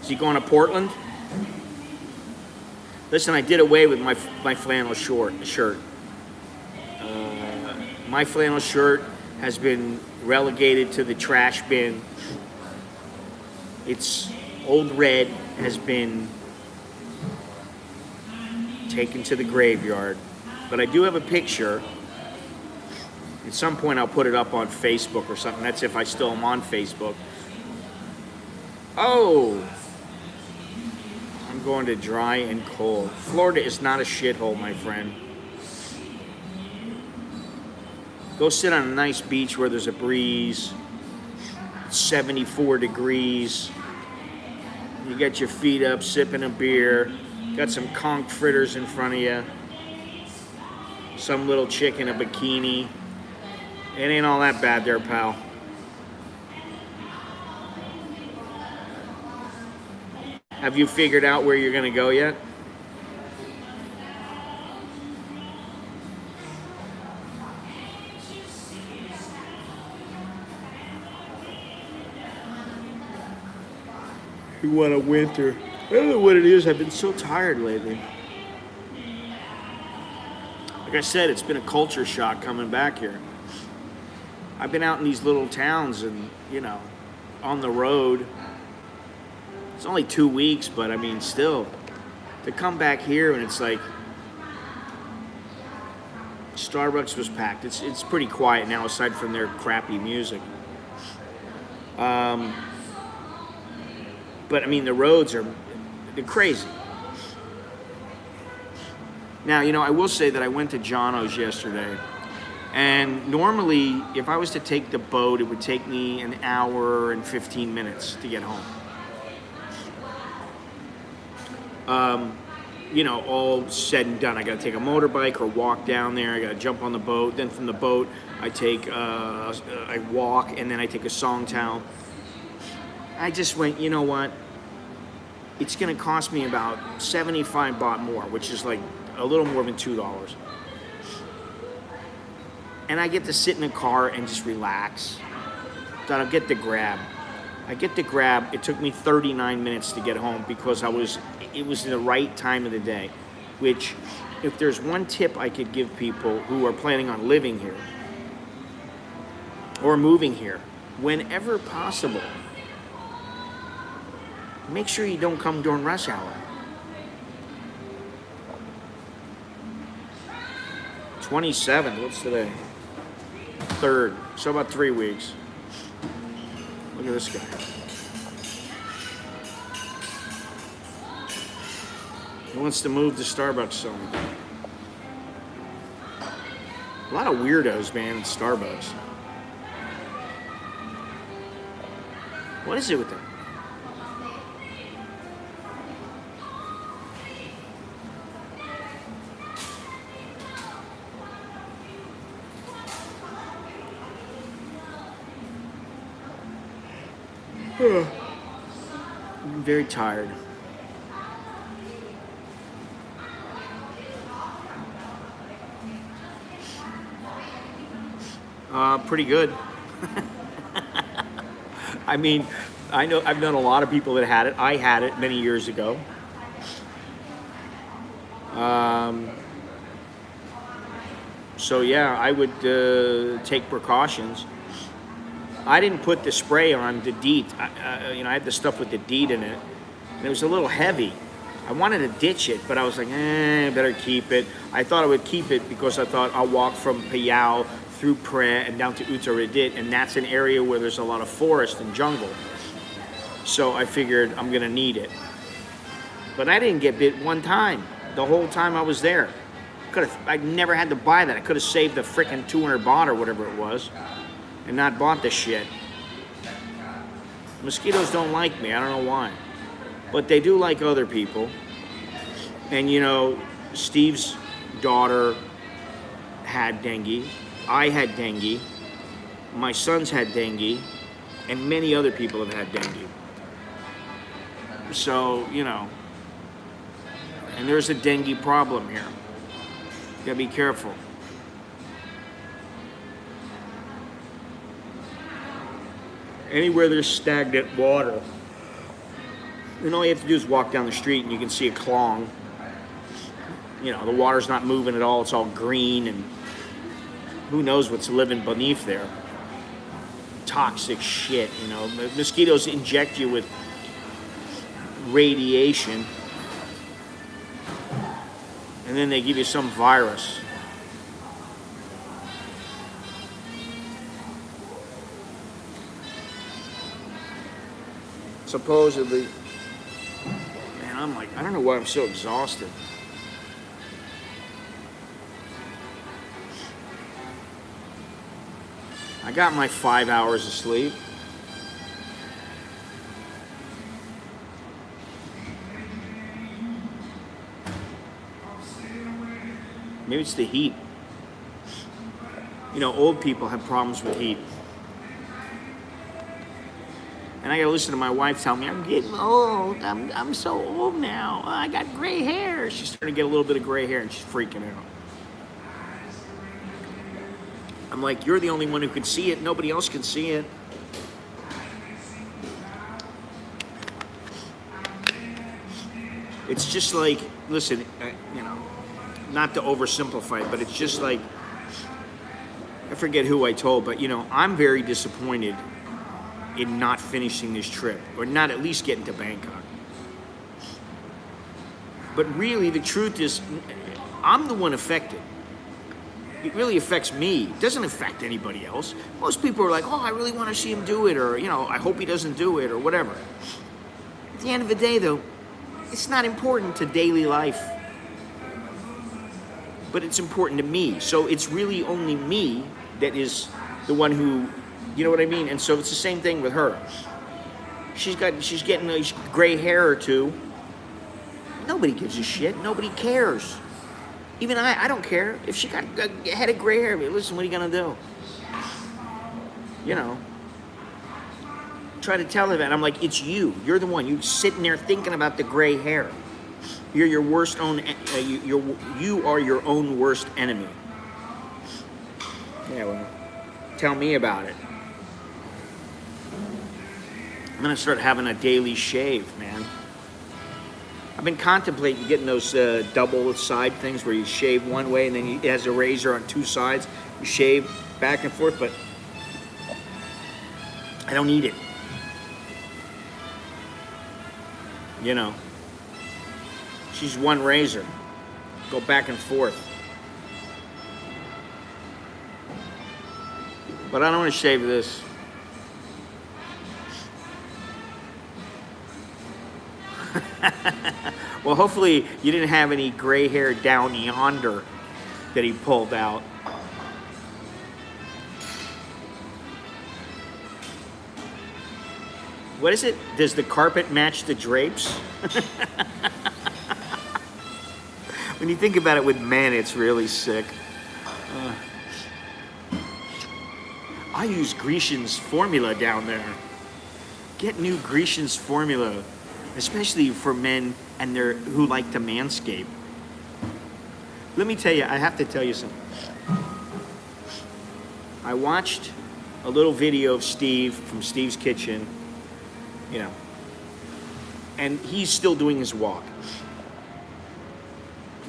Is he going to Portland? Listen, I did away with my flannel shirt. My flannel shirt has been relegated to the trash bin. Its old red has been taken to the graveyard. But I do have a picture. At some point I'll put it up on Facebook or something. That's if I still am on Facebook. Oh! I'm going to dry and cold. Florida is not a shithole, my friend. Go sit on a nice beach where there's a breeze, 74 degrees. You got your feet up, sipping a beer. Got some conch fritters in front of you. Some little chick in a bikini. It ain't all that bad there, pal. Have you figured out where you're gonna go yet? You want a winter. I don't know what it is. I've been so tired lately. Like I said, it's been a culture shock coming back here. I've been out in these little towns and, you know, on the road. It's only 2 weeks, but I mean, still, to come back here and it's like, Starbucks was packed. It's pretty quiet now, aside from their crappy music. But I mean, the roads they're crazy. Now, you know, I will say that I went to Jono's yesterday, and normally, if I was to take the boat, it would take me an hour and 15 minutes to get home. You know, all said and done, I got to take a motorbike or walk down there. I got to jump on the boat. Then from the boat, I walk, and then I take a Songtao. I just went, you know what? It's going to cost me about 75 baht more, which is like a little more than $2. And I get to sit in the car and just relax. So I'll get the Grab. It took me 39 minutes to get home because it was the right time of the day. Which, if there's one tip I could give people who are planning on living here or moving here, whenever possible, make sure you don't come during rush hour. 27th, what's today? 3rd, so about 3 weeks. at this guy. He wants to move the Starbucks sign. A lot of weirdos, man, in Starbucks. What is it with that? I'm very tired. Pretty good. I mean, I know I've known a lot of people that had it. I had it many years ago. So yeah, I would take precautions. I didn't put the spray on, the DEET. I had the stuff with the DEET in it, and it was a little heavy. I wanted to ditch it, but I was like, better keep it. I thought I would keep it because I thought I'll walk from Phayao through Pre and down to Uttaradit, and that's an area where there's a lot of forest and jungle. So I figured I'm gonna need it. But I didn't get bit one time, the whole time I was there. I never had to buy that. I could have saved the frickin' 200 baht or whatever it was and not bought the shit. Mosquitoes don't like me, I don't know why. But they do like other people. And Steve's daughter had dengue. I had dengue. My sons had dengue. And many other people have had dengue. So, and there's a dengue problem here. You gotta be careful. Anywhere there's stagnant water, and all you have to do is walk down the street and you can see a klong. The water's not moving at all, it's all green, and who knows what's living beneath there. Toxic shit, Mosquitoes inject you with radiation, and then they give you some virus. Supposedly, man, I don't know why I'm so exhausted. I got my 5 hours of sleep. Maybe it's the heat. Old people have problems with heat. And I gotta listen to my wife tell me, I'm getting old. I'm so old now. I got gray hair. She's starting to get a little bit of gray hair and she's freaking out. I'm like, you're the only one who can see it. Nobody else can see it. It's just like, listen, not to oversimplify it, but it's just like, I forget who I told, but I'm very disappointed in not finishing this trip, or not at least getting to Bangkok. But really, the truth is, I'm the one affected. It really affects me. It doesn't affect anybody else. Most people are like, oh, I really want to see him do it, or, I hope he doesn't do it, or whatever. At the end of the day, though, it's not important to daily life. But it's important to me. So it's really only me that is the one who, you know what I mean? And so it's the same thing with her. She's getting a gray hair or two. Nobody gives a shit. Nobody cares. Even I don't care. If she got a head of gray hair, listen, what are you gonna do? Try to tell her that. I'm like, it's you. You're the one. You're sitting there thinking about the gray hair. You're your worst own. You are your own worst enemy. Yeah, well, tell me about it. I'm gonna start having a daily shave, man. I've been contemplating getting those double side things where you shave one way and then it has a razor on two sides. You shave back and forth, but I don't need it. She's one razor. Go back and forth. But I don't want to shave this. Well, hopefully you didn't have any gray hair down yonder that he pulled out. What is it? Does the carpet match the drapes? When you think about it with men, it's really sick. I use Grecian's formula down there. Get new Grecian's formula, especially for men and who like to manscape. Let me tell you, I have to tell you something. I watched a little video of Steve from Steve's Kitchen, you know, and he's still doing his walk.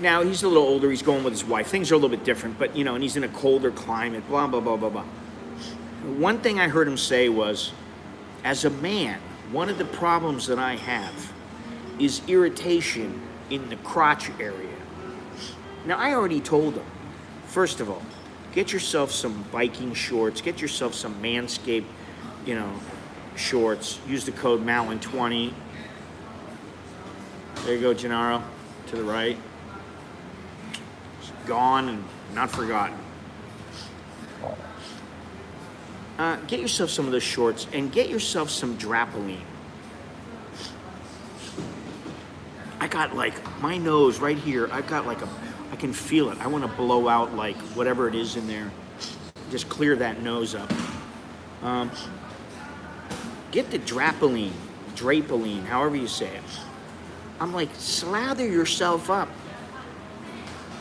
Now, he's a little older, he's going with his wife. Things are a little bit different, but, you know, and he's in a colder climate, blah, blah, blah, blah, blah. One thing I heard him say was, as a man, one of the problems that I have is irritation in the crotch area. Now, I already told him, first of all, get yourself some biking shorts, get yourself some Manscaped, you know, shorts. Use the code Malin20. There you go, Gennaro, to the right. It's gone and not forgotten. Get yourself some of those shorts and get yourself some Drapeline. I got like my nose right here. I got like I can feel it. I want to blow out like whatever it is in there. Just clear that nose up. Get the Drapeline, however you say it. I'm like, slather yourself up.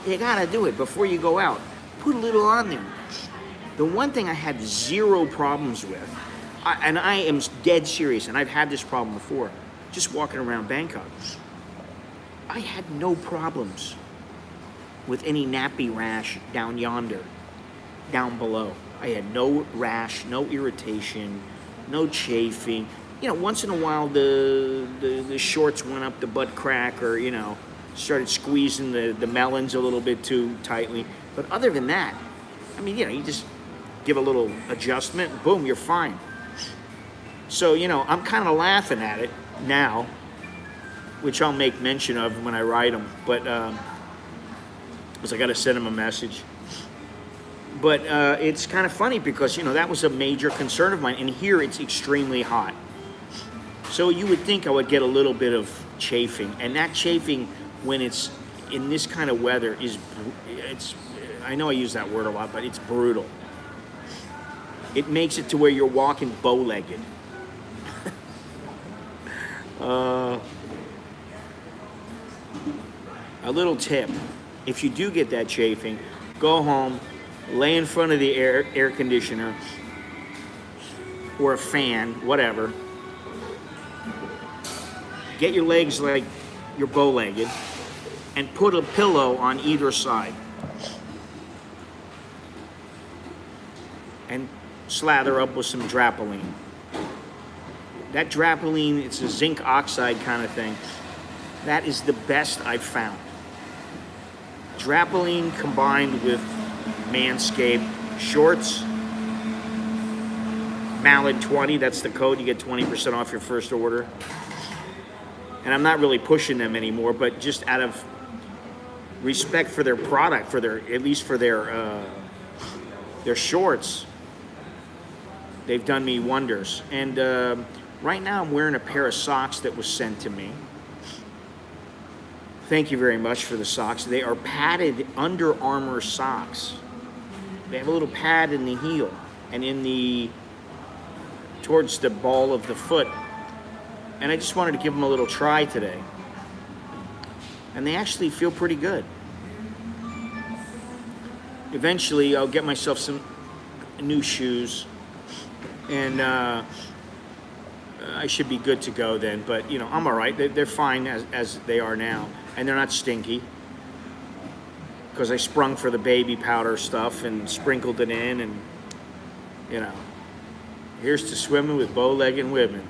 You gotta do it before you go out. Put a little on there. The one thing I had zero problems with, and I am dead serious, and I've had this problem before, just walking around Bangkok, I had no problems with any nappy rash down yonder, down below. I had no rash, no irritation, no chafing. You know, once in a while the shorts went up the butt crack, or, you know, started squeezing the melons a little bit too tightly. But other than that, I mean, you know, you just give a little adjustment, boom, you're fine. So, you know, I'm kind of laughing at it now, which I'll make mention of when I write them, but because I got to send him a message. But it's kind of funny because, you know, that was a major concern of mine, and here it's extremely hot. So you would think I would get a little bit of chafing, and that chafing when it's in this kind of weather it's I know I use that word a lot, but it's brutal. It makes it to where you're walking bow-legged. A little tip: if you do get that chafing, go home, lay in front of the air conditioner or a fan, whatever. Get your legs like you're bow-legged and put a pillow on either side. And slather up with some Drapeline. That Drapeline, it's a zinc oxide kind of thing. That is the best I've found. Drapeline combined with Manscaped shorts. Malin20, that's the code. You get 20% off your first order. And I'm not really pushing them anymore, but just out of respect for their product, for their, at least for their shorts, they've done me wonders. And right now I'm wearing a pair of socks that was sent to me. Thank you very much for the socks. They are padded Under Armour socks. They have a little pad in the heel and towards the ball of the foot. And I just wanted to give them a little try today. And they actually feel pretty good. Eventually, I'll get myself some new shoes. And I should be good to go then. But, you know, I'm all right. They're fine as they are now. And they're not stinky. Because I sprung for the baby powder stuff and sprinkled it in. And, you know, here's to swimming with bow-legged women.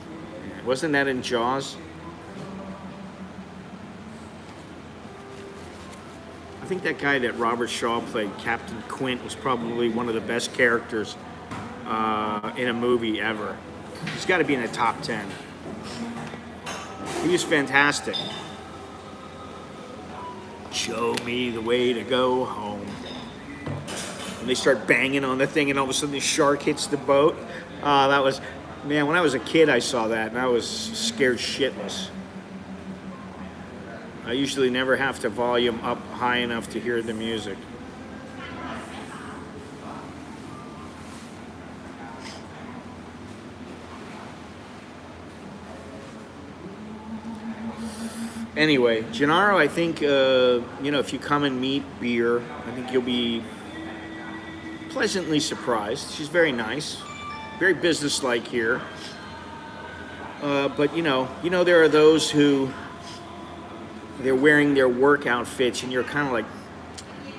Wasn't that in Jaws? I think that guy that Robert Shaw played, Captain Quint, was probably one of the best characters in a movie ever. He's got to be in the top 10. He was fantastic. Show me the way to go home. And they start banging on the thing, and all of a sudden the shark hits the boat. That was, man, when I was a kid, I saw that, and I was scared shitless. I usually never have to volume up high enough to hear the music. Anyway, Gennaro, I think, if you come and meet Beer, I think you'll be pleasantly surprised. She's very nice, very businesslike here. But there are those who, they're wearing their work outfits, and you're kind of like,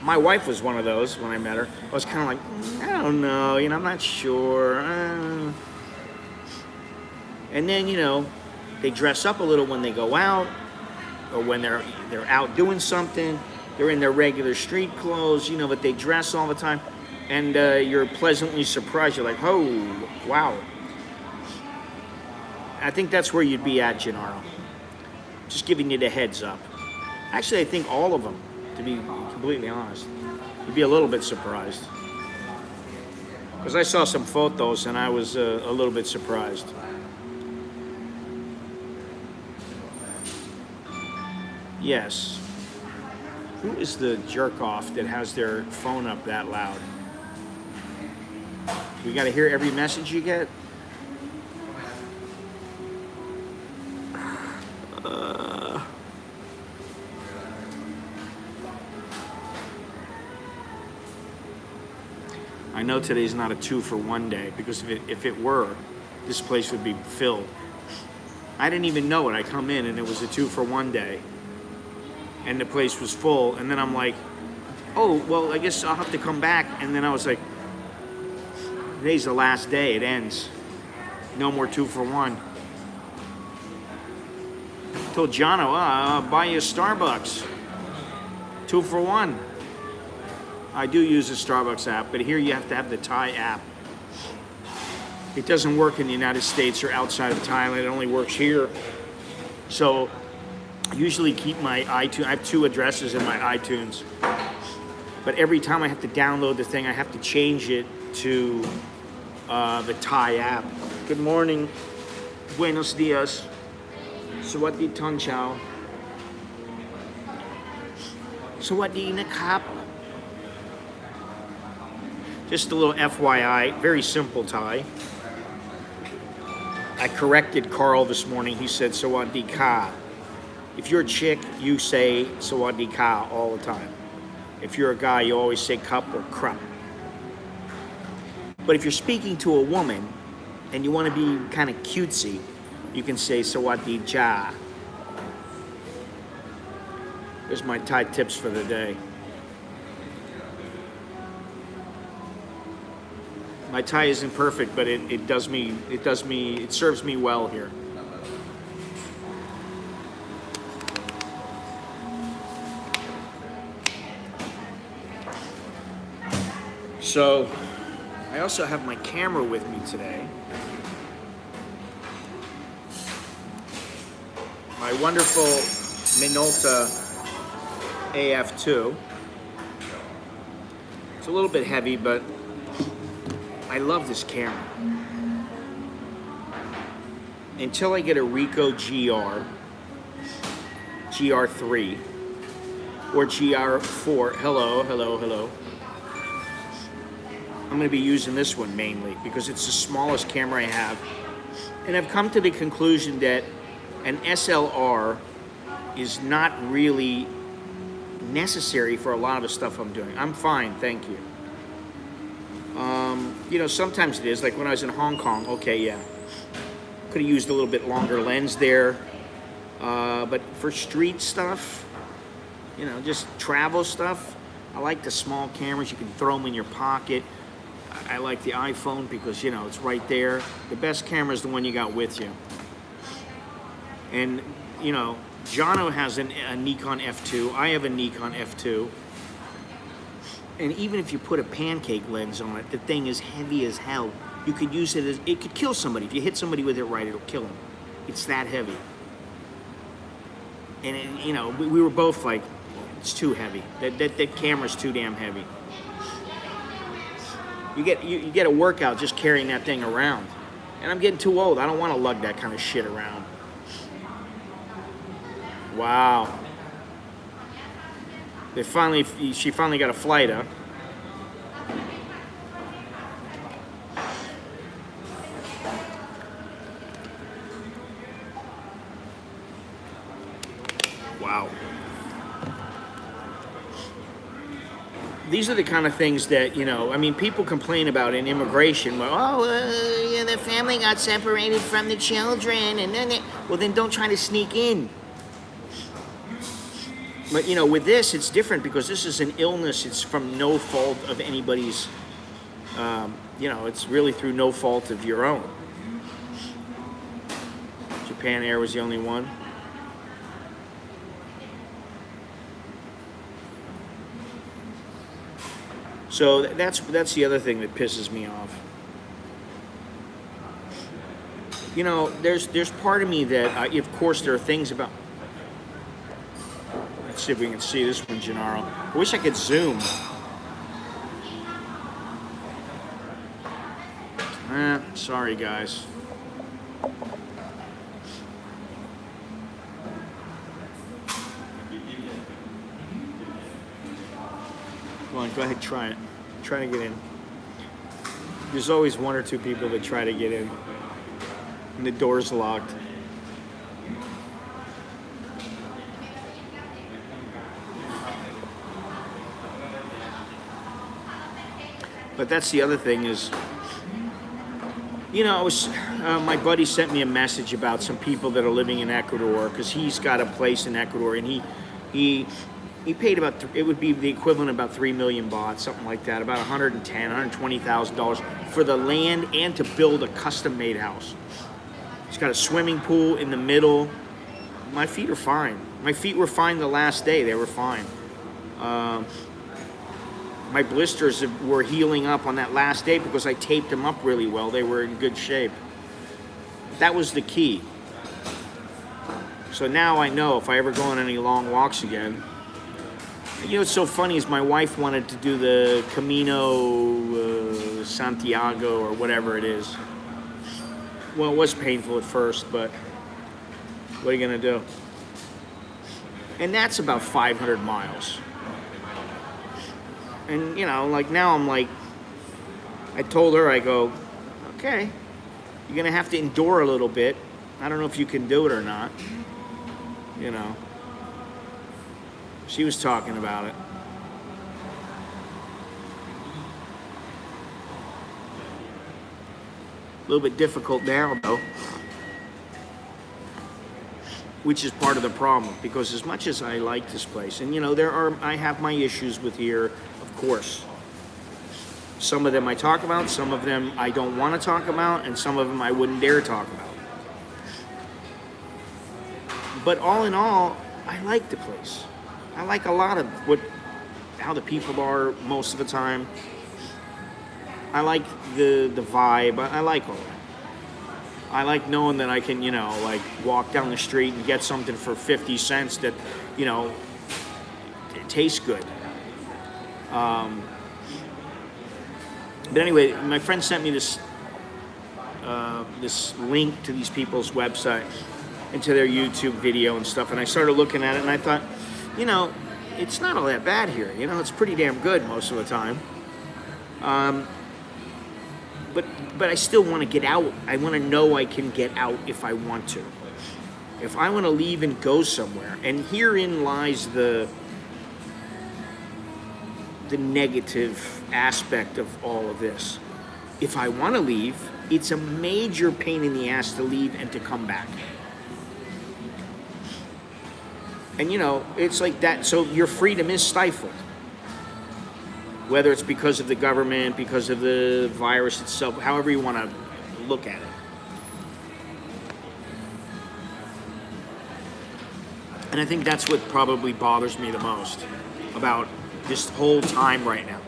my wife was one of those when I met her. I was kind of like, I don't know, I'm not sure. And then, they dress up a little when they go out, or when they're out doing something. They're in their regular street clothes, but they dress all the time. And you're pleasantly surprised. You're like, oh, wow. I think that's where you'd be at, Gennaro. Just giving you the heads up. Actually, I think all of them, to be completely honest. You'd be a little bit surprised. Because I saw some photos and I was a little bit surprised. Yes. Who is the jerk off that has their phone up that loud? You got to hear every message you get? I know today's not a 2-for-1 day, because if it were, this place would be filled. I didn't even know it. I come in and it was a 2-for-1 day. And the place was full, and then I'm like, oh, well, I guess I'll have to come back. And then I was like, today's the last day, it ends. No more 2-for-1. Told Jono, I'll buy you a Starbucks. 2-for-1. I do use the Starbucks app, but here you have to have the Thai app. It doesn't work in the United States or outside of Thailand, it only works here. So, I usually keep my iTunes. I have 2 addresses in my iTunes, but every time I have to download the thing, I have to change it to the Thai app. Good morning, buenos dias, sawasdee ton chao, sawasdee nakap. Just a little FYI, very simple Thai. I corrected Carl this morning. He said sawasdee ka. If you're a chick, you say sawasdee ka all the time. If you're a guy, you always say cup or crup. But if you're speaking to a woman and you want to be kind of cutesy, you can say sawasdee ja. There's my Thai tips for the day. My Thai isn't perfect, but it serves me well here. So, I also have my camera with me today. My wonderful Minolta AF2. It's a little bit heavy, but I love this camera. Until I get a Ricoh GR3, or GR4, hello. I'm going to be using this one mainly because it's the smallest camera I have. And I've come to the conclusion that an SLR is not really necessary for a lot of the stuff I'm doing. I'm fine, thank you. Sometimes it is. Like when I was in Hong Kong, okay, yeah. Could have used a little bit longer lens there. But for street stuff, just travel stuff, I like the small cameras. You can throw them in your pocket. I like the iPhone because, it's right there. The best camera is the one you got with you. And, Jono has a Nikon F2. I have a Nikon F2. And even if you put a pancake lens on it, the thing is heavy as hell. You could use it it could kill somebody. If you hit somebody with it right, it'll kill them. It's that heavy. And we were both like, it's too heavy. That camera's too damn heavy. You get a workout just carrying that thing around. And I'm getting too old. I don't want to lug that kind of shit around. Wow. She finally got a flight, huh? Wow. These are the kind of things that, people complain about in immigration. Well, the family got separated from the children, and then don't try to sneak in. But, with this, it's different because this is an illness. It's from no fault of anybody's, it's really through no fault of your own. Japan Air was the only one. So that's the other thing that pisses me off. There's part of me that, of course, there are things about. Let's see if we can see this one, Gennaro. I wish I could zoom. Sorry, guys. Come on, go ahead, try it. Try to get in. There's always one or two people that try to get in. And the door's locked. But that's the other thing is, my buddy sent me a message about some people that are living in Ecuador because he's got a place in Ecuador, and he paid about, it would be the equivalent of about 3 million baht, something like that, about $120,000 for the land and to build a custom-made house. He's got a swimming pool in the middle. My feet are fine. My feet were fine the last day. They were fine. My blisters were healing up on that last day because I taped them up really well. They were in good shape. That was the key. So now I know if I ever go on any long walks again. What's so funny is my wife wanted to do the Camino Santiago or whatever it is. Well, it was painful at first, but what are you going to do? And that's about 500 miles. And, now I'm like, I told her, I go, okay, you're going to have to endure a little bit. I don't know if you can do it or not. She was talking about it. A little bit difficult now, though. Which is part of the problem, because as much as I like this place, and I have my issues with here, of course. Some of them I talk about, some of them I don't want to talk about, and some of them I wouldn't dare talk about. But all in all, I like the place. I like a lot of how the people are most of the time. I like the vibe. I like all that. I like knowing that I can, walk down the street and get something for 50 cents that, it tastes good. But anyway, my friend sent me this link to these people's website and to their YouTube video and stuff, and I started looking at it, and I thought, it's not all that bad here. It's pretty damn good most of the time. But I still want to get out. I want to know I can get out if I want to. If I want to leave and go somewhere, and herein lies the negative aspect of all of this. If I want to leave, it's a major pain in the ass to leave and to come back. And it's like that, so your freedom is stifled. Whether it's because of the government, because of the virus itself, however you want to look at it. And I think that's what probably bothers me the most about this whole time right now.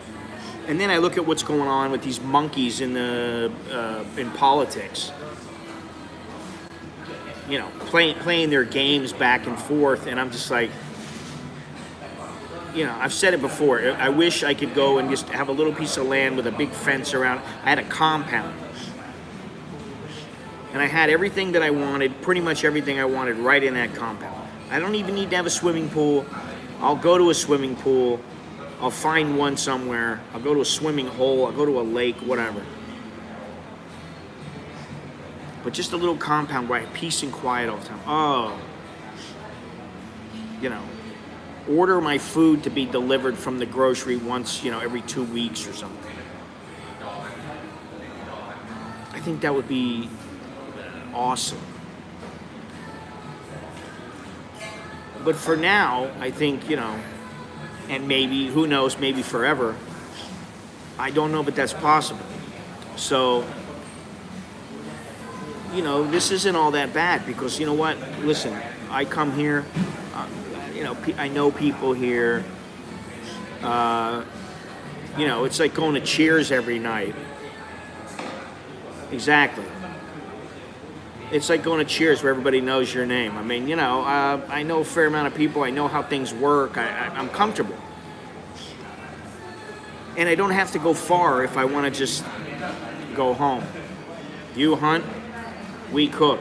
And then I look at what's going on with these monkeys in politics. playing their games back and forth, and I'm just like, you know, I've said it before. I wish I could go and just have a little piece of land with a big fence around. I had a compound, and I had everything that I wanted, pretty much everything I wanted, right in that compound. I don't even need to have a swimming pool. I'll go to a swimming pool. I'll find one somewhere. I'll go to a swimming hole. I'll go to a lake, whatever. But just a little compound where I have peace and quiet all the time. Oh, you know, order my food to be delivered from the grocery once, you know, every 2 weeks or something. I think that would be awesome. But for now, I think, you know, and maybe, who knows, maybe forever, I don't know, but that's possible. So, you know, this isn't all that bad because, you know what, listen, I come here, you know, I know people here, you know, it's like going to Cheers every night. Exactly. It's like going to Cheers where everybody knows your name. I mean, you know, I know a fair amount of people. I know how things work. I'm comfortable. And I don't have to go far if I want to just go home. You hunt, we cook.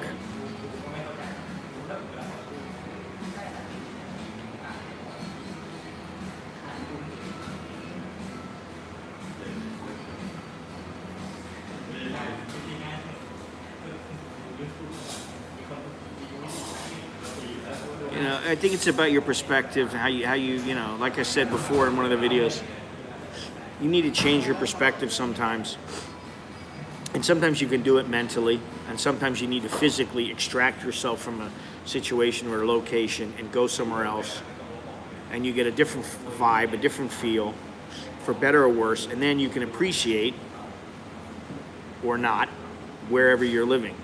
You know, I think it's about your perspective, how you know, like I said before in one of the videos, you need to change your perspective sometimes. And sometimes you can do it mentally, and sometimes you need to physically extract yourself from a situation or a location and go somewhere else. And you get a different vibe, a different feel, for better or worse, and then you can appreciate, or not, wherever you're living.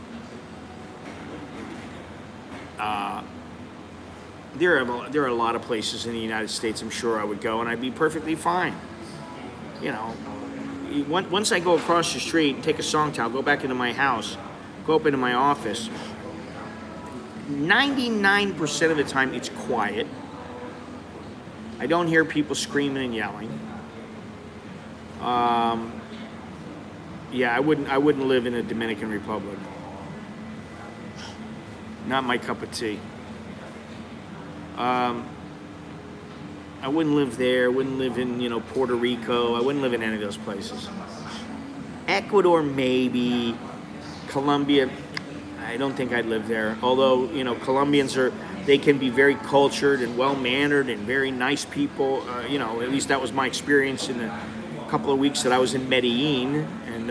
There are a lot of places in the United States I'm sure I would go, and I'd be perfectly fine. You know, once I go across the street and take a song towel, go back into my house, go up into my office, 99% of the time it's quiet. I don't hear people screaming and yelling. Yeah, I wouldn't live in the Dominican Republic. Not my cup of tea. I wouldn't live there. Wouldn't live in, you know, Puerto Rico. I wouldn't live in any of those places. Ecuador, maybe. Colombia, I don't think I'd live there. Although, you know, Colombians they can be very cultured and well-mannered and very nice people. You know, at least that was my experience in the couple of weeks that I was in Medellin. And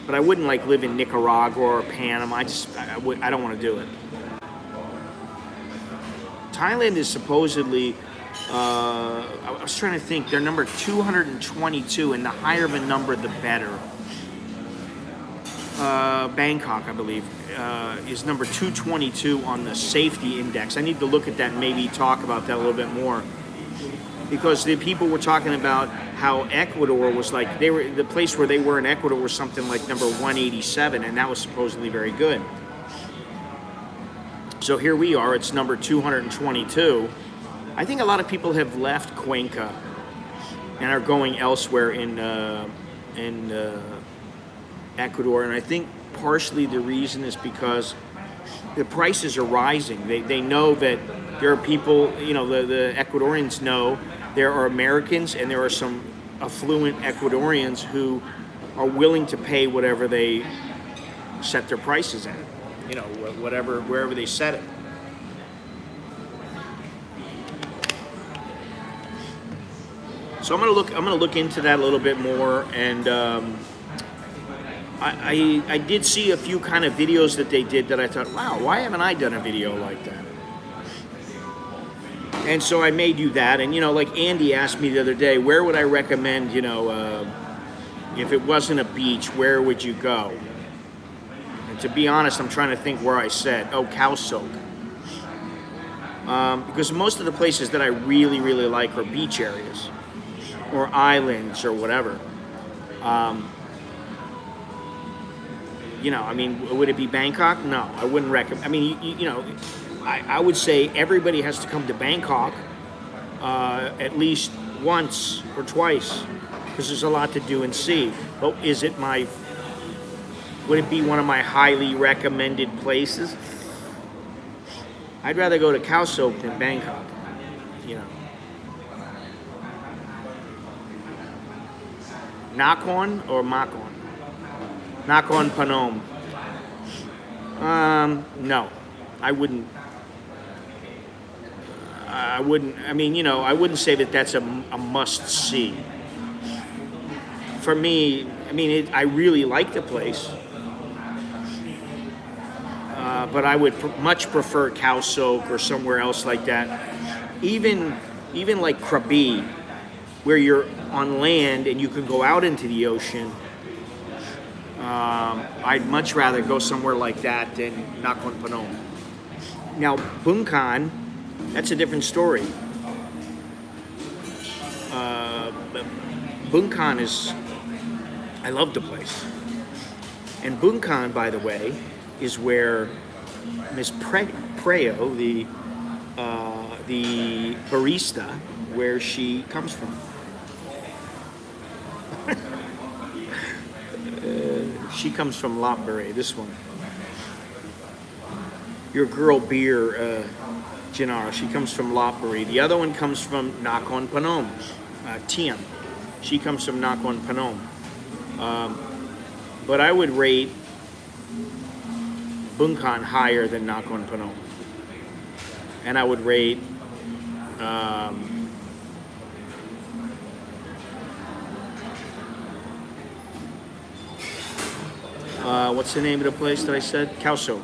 but I wouldn't like live in Nicaragua or Panama. I don't want to do it. Thailand is supposedly, I was trying to think, they're number 222, and the higher the number, the better. Bangkok, I believe, is number 222 on the safety index. I need to look at that and maybe talk about that a little bit more. Because the people were talking about how Ecuador was like, the place where they were in Ecuador was something like number 187, and that was supposedly very good. So here we are, it's number 222. I think a lot of people have left Cuenca and are going elsewhere in Ecuador, and I think partially the reason is because the prices are rising. They know that there are people, you know, the Ecuadorians know there are Americans and there are some affluent Ecuadorians who are willing to pay whatever they set their prices at. You know, wherever they set it. So I'm gonna look into that a little bit more, and I did see a few kind of videos that they did that I thought, wow, why haven't I done a video like that? And so I may do that. And you know, like Andy asked me the other day, where would I recommend? You know, if it wasn't a beach, where would you go? And to be honest, I'm trying to think where I said, cow soak. Because most of the places that I really, really like are beach areas or islands or whatever. You know, I mean, would it be Bangkok? No, I wouldn't recommend. I mean, you know, I would say everybody has to come to Bangkok at least once or twice because there's a lot to do and see. But would it be one of my highly recommended places? I'd rather go to Khao Sok than Bangkok, you know. Nakhon or Makon? Nakhon Phanom. No, I wouldn't. I wouldn't. I mean, you know, I wouldn't say that that's a must see. For me, I mean, I really like the place, but I would much prefer Khao Sok or somewhere else like that. Even like Krabi, where you're on land and you can go out into the ocean. I'd much rather go somewhere like that than Nakhon Phanom. Now, Bangkok, that's a different story. Bangkok I love the place. And Bangkok, by the way, is where Miss Preo, the barista, where she comes from. She comes from Lopburi, this one. Your girl beer, Janara, she comes from Lopburi. The other one comes from Nakhon Phanom, Tiam. She comes from Nakhon Phanom. But I would rate Bangkok higher than Nakhon Phanom. And I would rate what's the name of the place that I said? Khao Sok.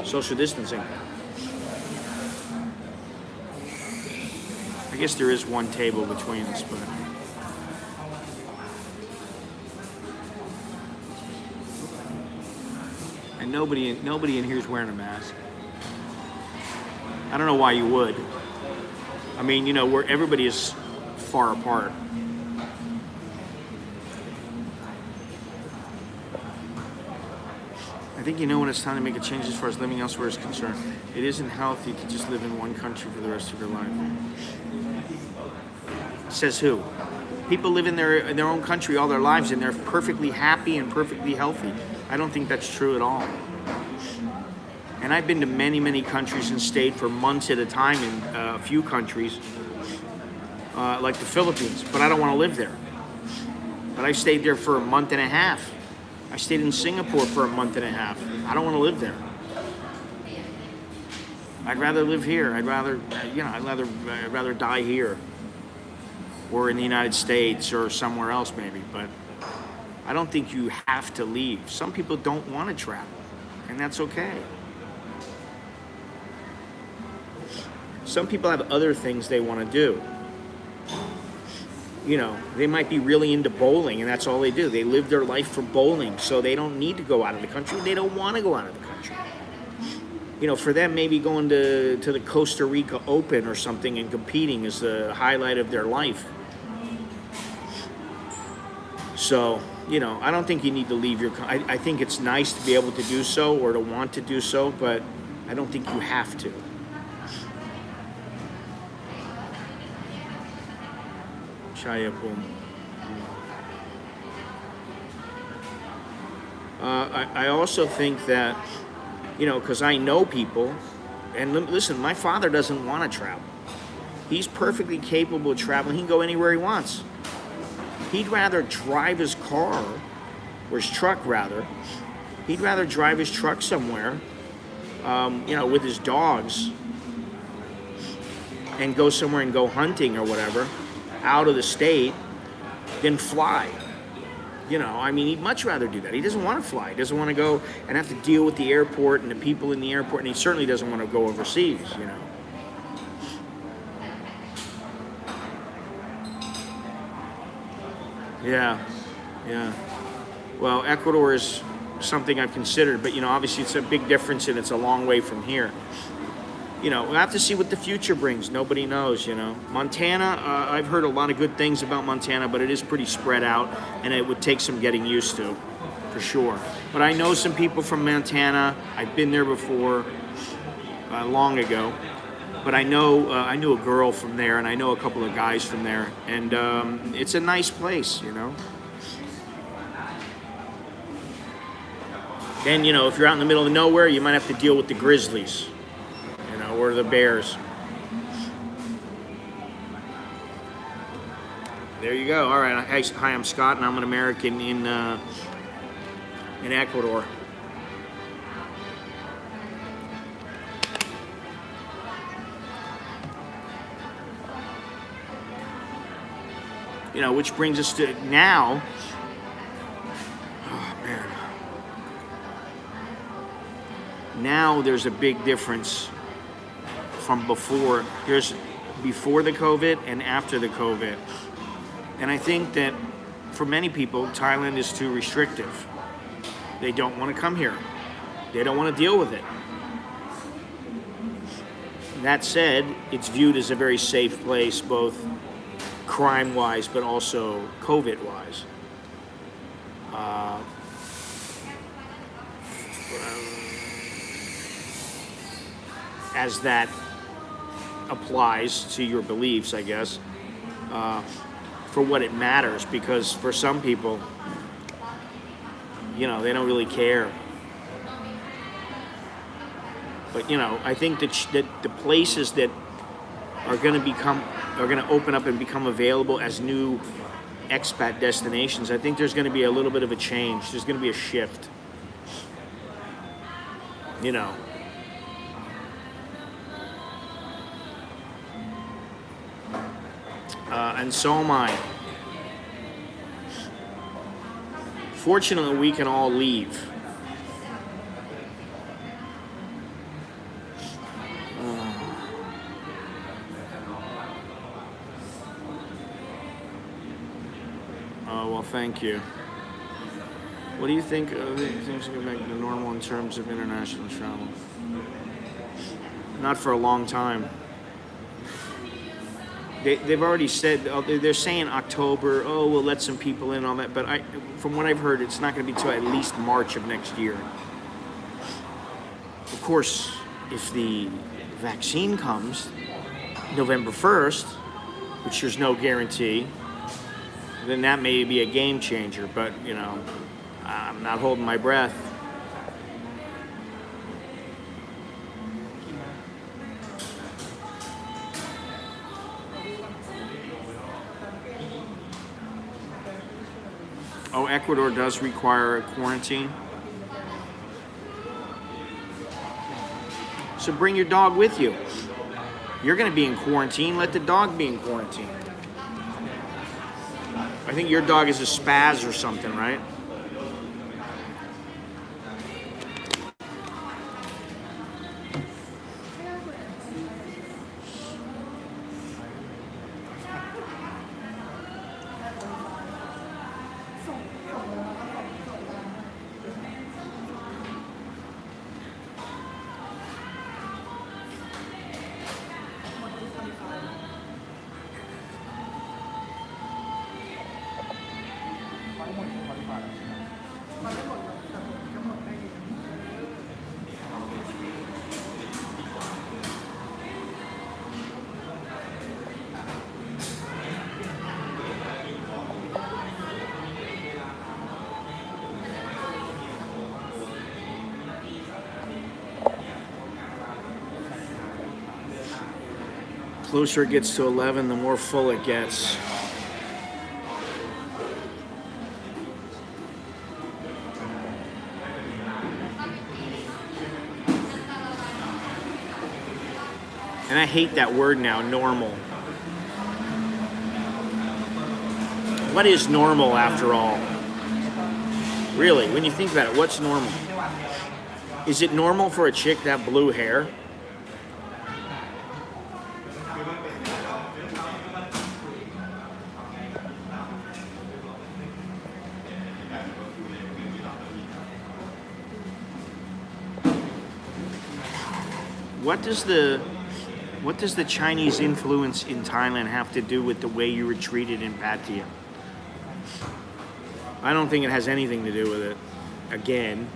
Social distancing. I guess there is one table between us, but and nobody in here is wearing a mask. I don't know why you would. I mean, you know, where everybody is far apart. I think you know when it's time to make a change as far as living elsewhere is concerned. It isn't healthy to just live in one country for the rest of your life. Says who? People live in their own country all their lives and they're perfectly happy and perfectly healthy. I don't think that's true at all. And I've been to many, many countries and stayed for months at a time in a few countries, like the Philippines, but I don't want to live there. But I stayed there for a month and a half. I stayed in Singapore for a month and a half. I don't want to live there. I'd rather live here. I'd rather die here, or in the United States, or somewhere else maybe. But I don't think you have to leave. Some people don't want to travel, and that's okay. Some people have other things they want to do. You know, they might be really into bowling and that's all they do. They live their life for bowling, so they don't need to go out of the country. They don't want to go out of the country. You know, for them, maybe going to the Costa Rica Open or something and competing is the highlight of their life. So, you know, I don't think you need to leave your country. I think it's nice to be able to do so or to want to do so, but I don't think you have to. I also think that, you know, because I know people, and listen, my father doesn't want to travel. He's perfectly capable of traveling. He can go anywhere he wants. He'd rather drive his car, or his truck rather. He'd rather drive his truck somewhere, you know, with his dogs, and go somewhere and go hunting or whatever, out of the state, than fly. You know, I mean, he'd much rather do that. He doesn't want to fly. He doesn't want to go and have to deal with the airport and the people in the airport, and he certainly doesn't want to go overseas, you know. Yeah. Well, Ecuador is something I've considered, but, you know, obviously it's a big difference and it's a long way from here. we'll have to see what the future brings. Nobody knows, Montana, I've heard a lot of good things about Montana, but it is pretty spread out, and it would take some getting used to, for sure. But I know some people from Montana. I've been there before, long ago. But I knew a girl from there, and I know a couple of guys from there, and it's a nice place, Then, if you're out in the middle of nowhere, you might have to deal with the grizzlies, or the bears. There you go. All right. Hi, I'm Scott, and I'm an American in Ecuador. Which brings us to now. Oh, man. Now there's a big difference from before. There's before the COVID and after the COVID. And I think that for many people, Thailand is too restrictive. They don't want to come here. They don't want to deal with it. That said, it's viewed as a very safe place, both crime-wise, but also COVID-wise. As that applies to your beliefs, I guess, for what it matters, because for some people, they don't really care. But, I think that the places that are going to open up and become available as new expat destinations, I think there's going to be a little bit of a change. There's going to be a shift. And so am I. Fortunately, we can all leave. Well, thank you. What do you think things are going to go back to normal in terms of international travel? Not for a long time. They've already said, they're saying October, we'll let some people in, all that. But from what I've heard, it's not going to be till at least March of next year. Of course, if the vaccine comes November 1st, which there's no guarantee, then that may be a game changer. But, I'm not holding my breath. Oh, Ecuador does require a quarantine. So bring your dog with you. You're going to be in quarantine. Let the dog be in quarantine. I think your dog is a spaz or something, right? Closer it gets to 11, the more full it gets. And I hate that word now, normal. What is normal after all? Really, when you think about it, what's normal? Is it normal for a chick to have blue hair? what does the Chinese influence in Thailand have to do with the way you were treated in Pattaya? I don't think it has anything to do with it. Again.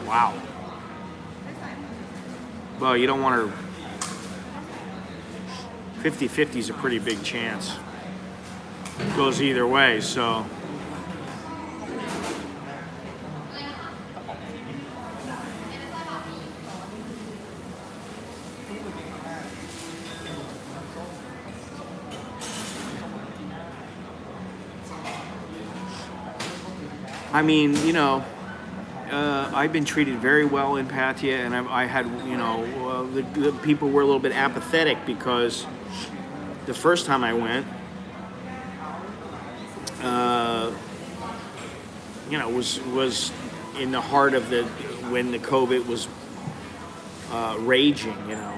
Wow. Well, you don't want to... 50-50 is a pretty big chance. It goes either way, so... I mean, you know, I've been treated very well in Pattaya, and I had, you know, the people were a little bit apathetic because the first time I went, you know, was in the heart of when the COVID was raging, you know.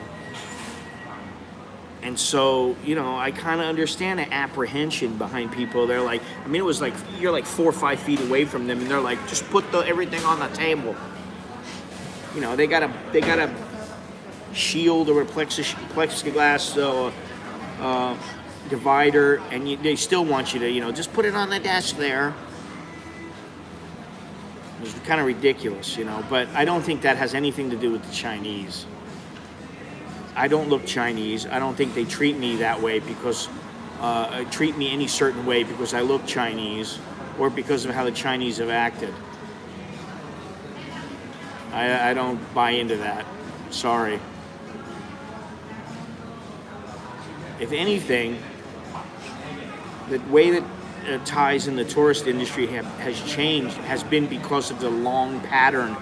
And so, you know, I kind of understand the apprehension behind people. They're like, I mean, it was like, you're like 4 or 5 feet away from them, and they're like, just put everything on the table. You know, they got a shield or a plexiglass divider, and they still want you to, you know, just put it on the desk there. It was kind of ridiculous, you know, but I don't think that has anything to do with the Chinese. I don't look Chinese. I don't think they treat me that way because treat me any certain way because I look Chinese or because of how the Chinese have acted. I don't buy into that. Sorry. If anything, the way that ties in the tourist industry has changed has been because of the long pattern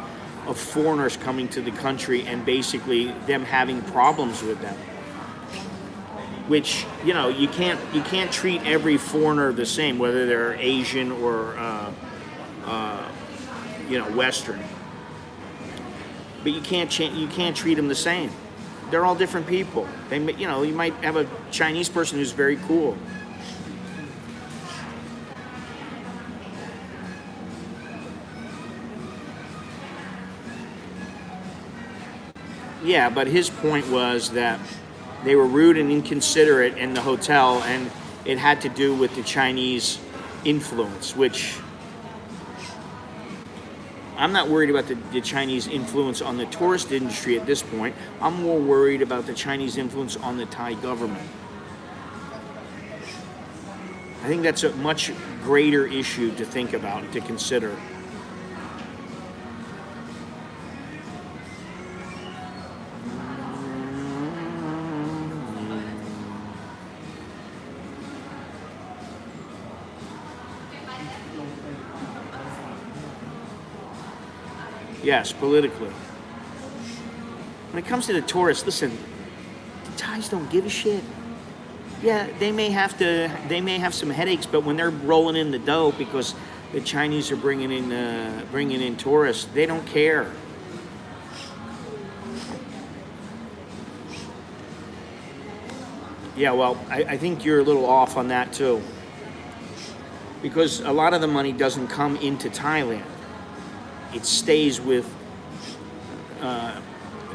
of foreigners coming to the country and basically them having problems with them. Which, you know, you can't treat every foreigner the same, whether they're Asian or you know, Western. But you can't treat them the same. They're all different people. They, you know, you might have a Chinese person who's very cool. Yeah, but his point was that they were rude and inconsiderate in the hotel, and it had to do with the Chinese influence, which I'm not worried about the Chinese influence on the tourist industry at this point. I'm more worried about the Chinese influence on the Thai government. I think that's a much greater issue to think about, to consider. Yes, politically. When it comes to the tourists, listen, the Thais don't give a shit. Yeah, they may have some headaches, but when they're rolling in the dough because the Chinese are bringing in tourists, they don't care. Yeah, well, I think you're a little off on that too, because a lot of the money doesn't come into Thailand. It stays with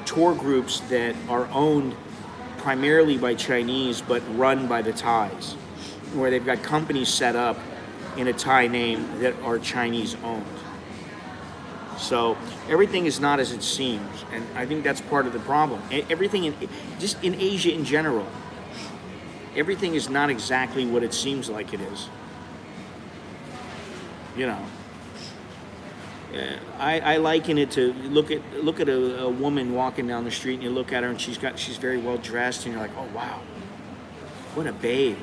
tour groups that are owned primarily by Chinese but run by the Thais, where they've got companies set up in a Thai name that are Chinese owned. So everything is not as it seems, and I think that's part of the problem. Everything just in Asia in general, everything is not exactly what it seems like it is. You know. I liken it to look at a woman walking down the street, and you look at her and she's very well dressed, and you're like, oh wow, what a babe,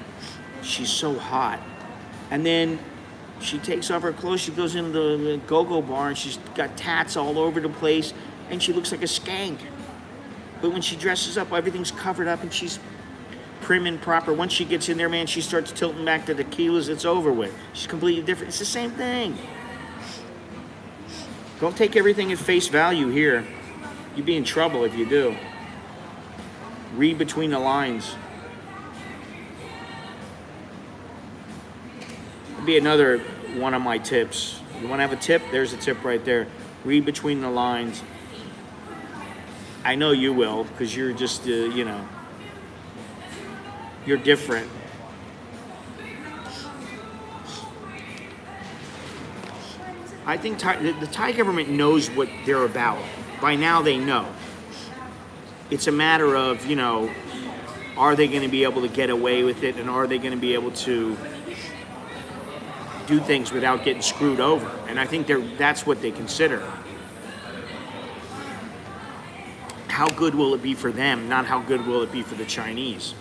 she's so hot. And then she takes off her clothes, she goes into the go-go bar, and she's got tats all over the place, and she looks like a skank. But when she dresses up, everything's covered up and she's prim and proper. Once she gets in there, man, she starts tilting back to the kilos. It's over with. She's completely different. It's the same thing. Don't take everything at face value here. You'd be in trouble if you do. Read between the lines. be another one of my tips. You want to have a tip? There's a tip right there. Read between the lines. I know you will, because you're just, you know, you're different. I think the Thai government knows what they're about. By now they know. It's a matter of, you know, are they going to be able to get away with it, and are they going to be able to do things without getting screwed over? And I think that's what they consider. How good will it be for them, not how good will it be for the Chinese?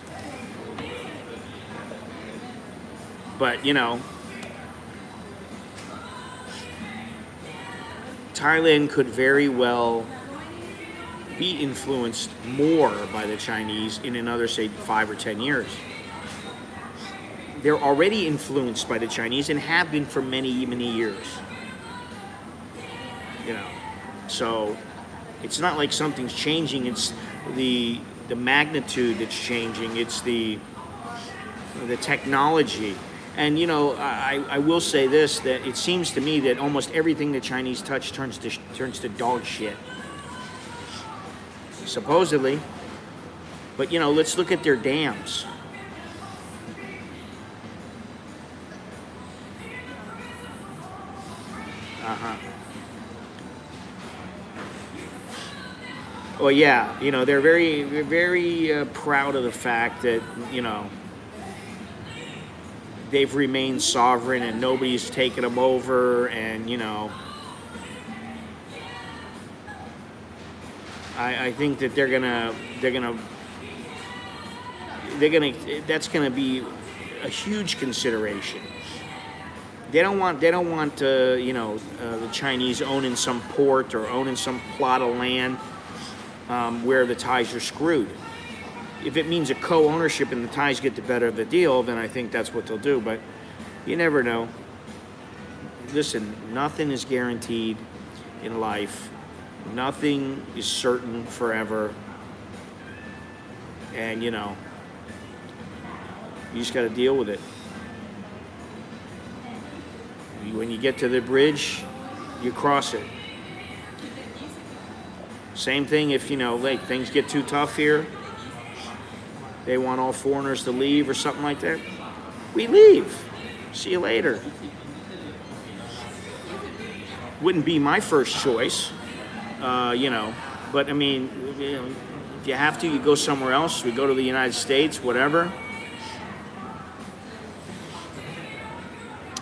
But, you know, Thailand could very well be influenced more by the Chinese in another, say, 5 or 10 years. They're already influenced by the Chinese and have been for many, many years. You know, so it's not like something's changing. It's the magnitude that's changing. It's the technology. And, you know, I will say this, that it seems to me that almost everything the Chinese touch turns to dog shit. Supposedly. But, you know, let's look at their dams. Well, yeah, you know, they're very, very proud of the fact that, you know, they've remained sovereign and nobody's taken them over, and, you know, I think that that's gonna be a huge consideration. They don't want you know, the Chinese owning some port or owning some plot of land where the Thais are screwed. If it means a co-ownership and the Thais get the better of the deal, then I think that's what they'll do. But you never know. Listen, nothing is guaranteed in life. Nothing is certain forever. And, you know, you just got to deal with it. When you get to the bridge, you cross it. Same thing if, you know, like things get too tough here, they want all foreigners to leave or something like that, we leave. See you later. Wouldn't be my first choice, you know, but I mean, you know, if you have to, you go somewhere else. We go to the United States, whatever.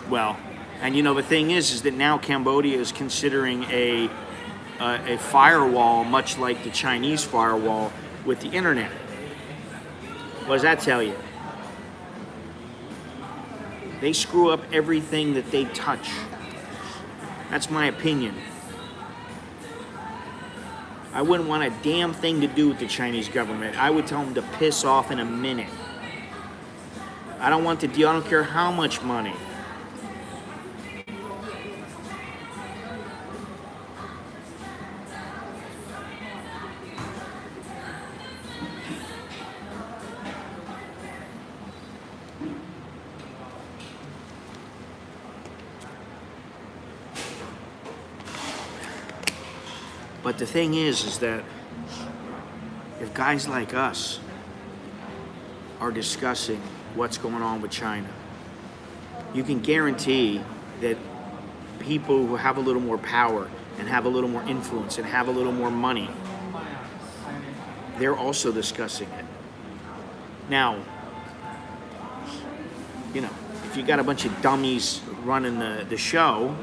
Well, and you know, the thing is that now Cambodia is considering a firewall, much like the Chinese firewall with the internet. What does that tell you? They screw up everything that they touch. That's my opinion. I wouldn't want a damn thing to do with the Chinese government. I would tell them to piss off in a minute. I don't want to deal. I don't care how much money. But the thing is that if guys like us are discussing what's going on with China, you can guarantee that people who have a little more power and have a little more influence and have a little more money, they're also discussing it. Now, you know, if you got a bunch of dummies running the show,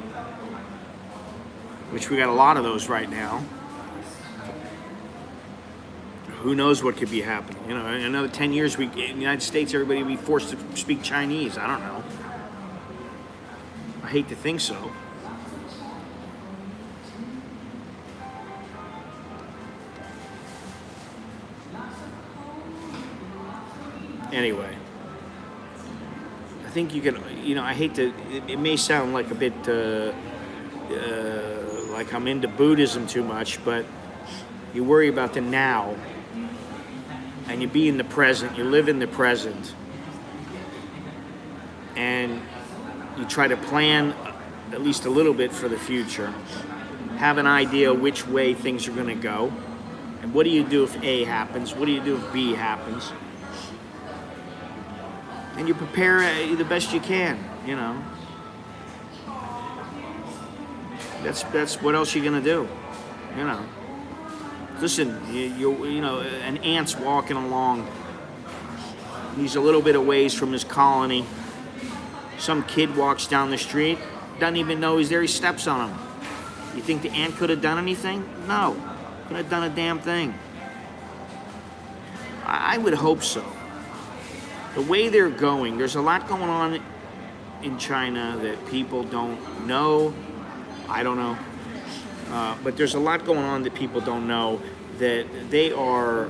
which we got a lot of those right now, who knows what could be happening? You know, in another 10 years, in the United States, everybody will be forced to speak Chinese. I don't know. I hate to think so. Anyway, I think you can, you know, I hate to, it may sound like a bit, like I'm into Buddhism too much, but you worry about the now, and you be in the present, you live in the present, and you try to plan at least a little bit for the future, have an idea which way things are going to go, and what do you do if A happens, what do you do if B happens, and you prepare the best you can, you know. That's what else you going to do, you know. Listen, you know, an ant's walking along. He's a little bit of ways from his colony. Some kid walks down the street, doesn't even know he's there, he steps on him. You think the ant could have done anything? No, couldn't have done a damn thing. I would hope so. The way they're going, there's a lot going on in China that people don't know. I don't know. But there's a lot going on that people don't know, that they are,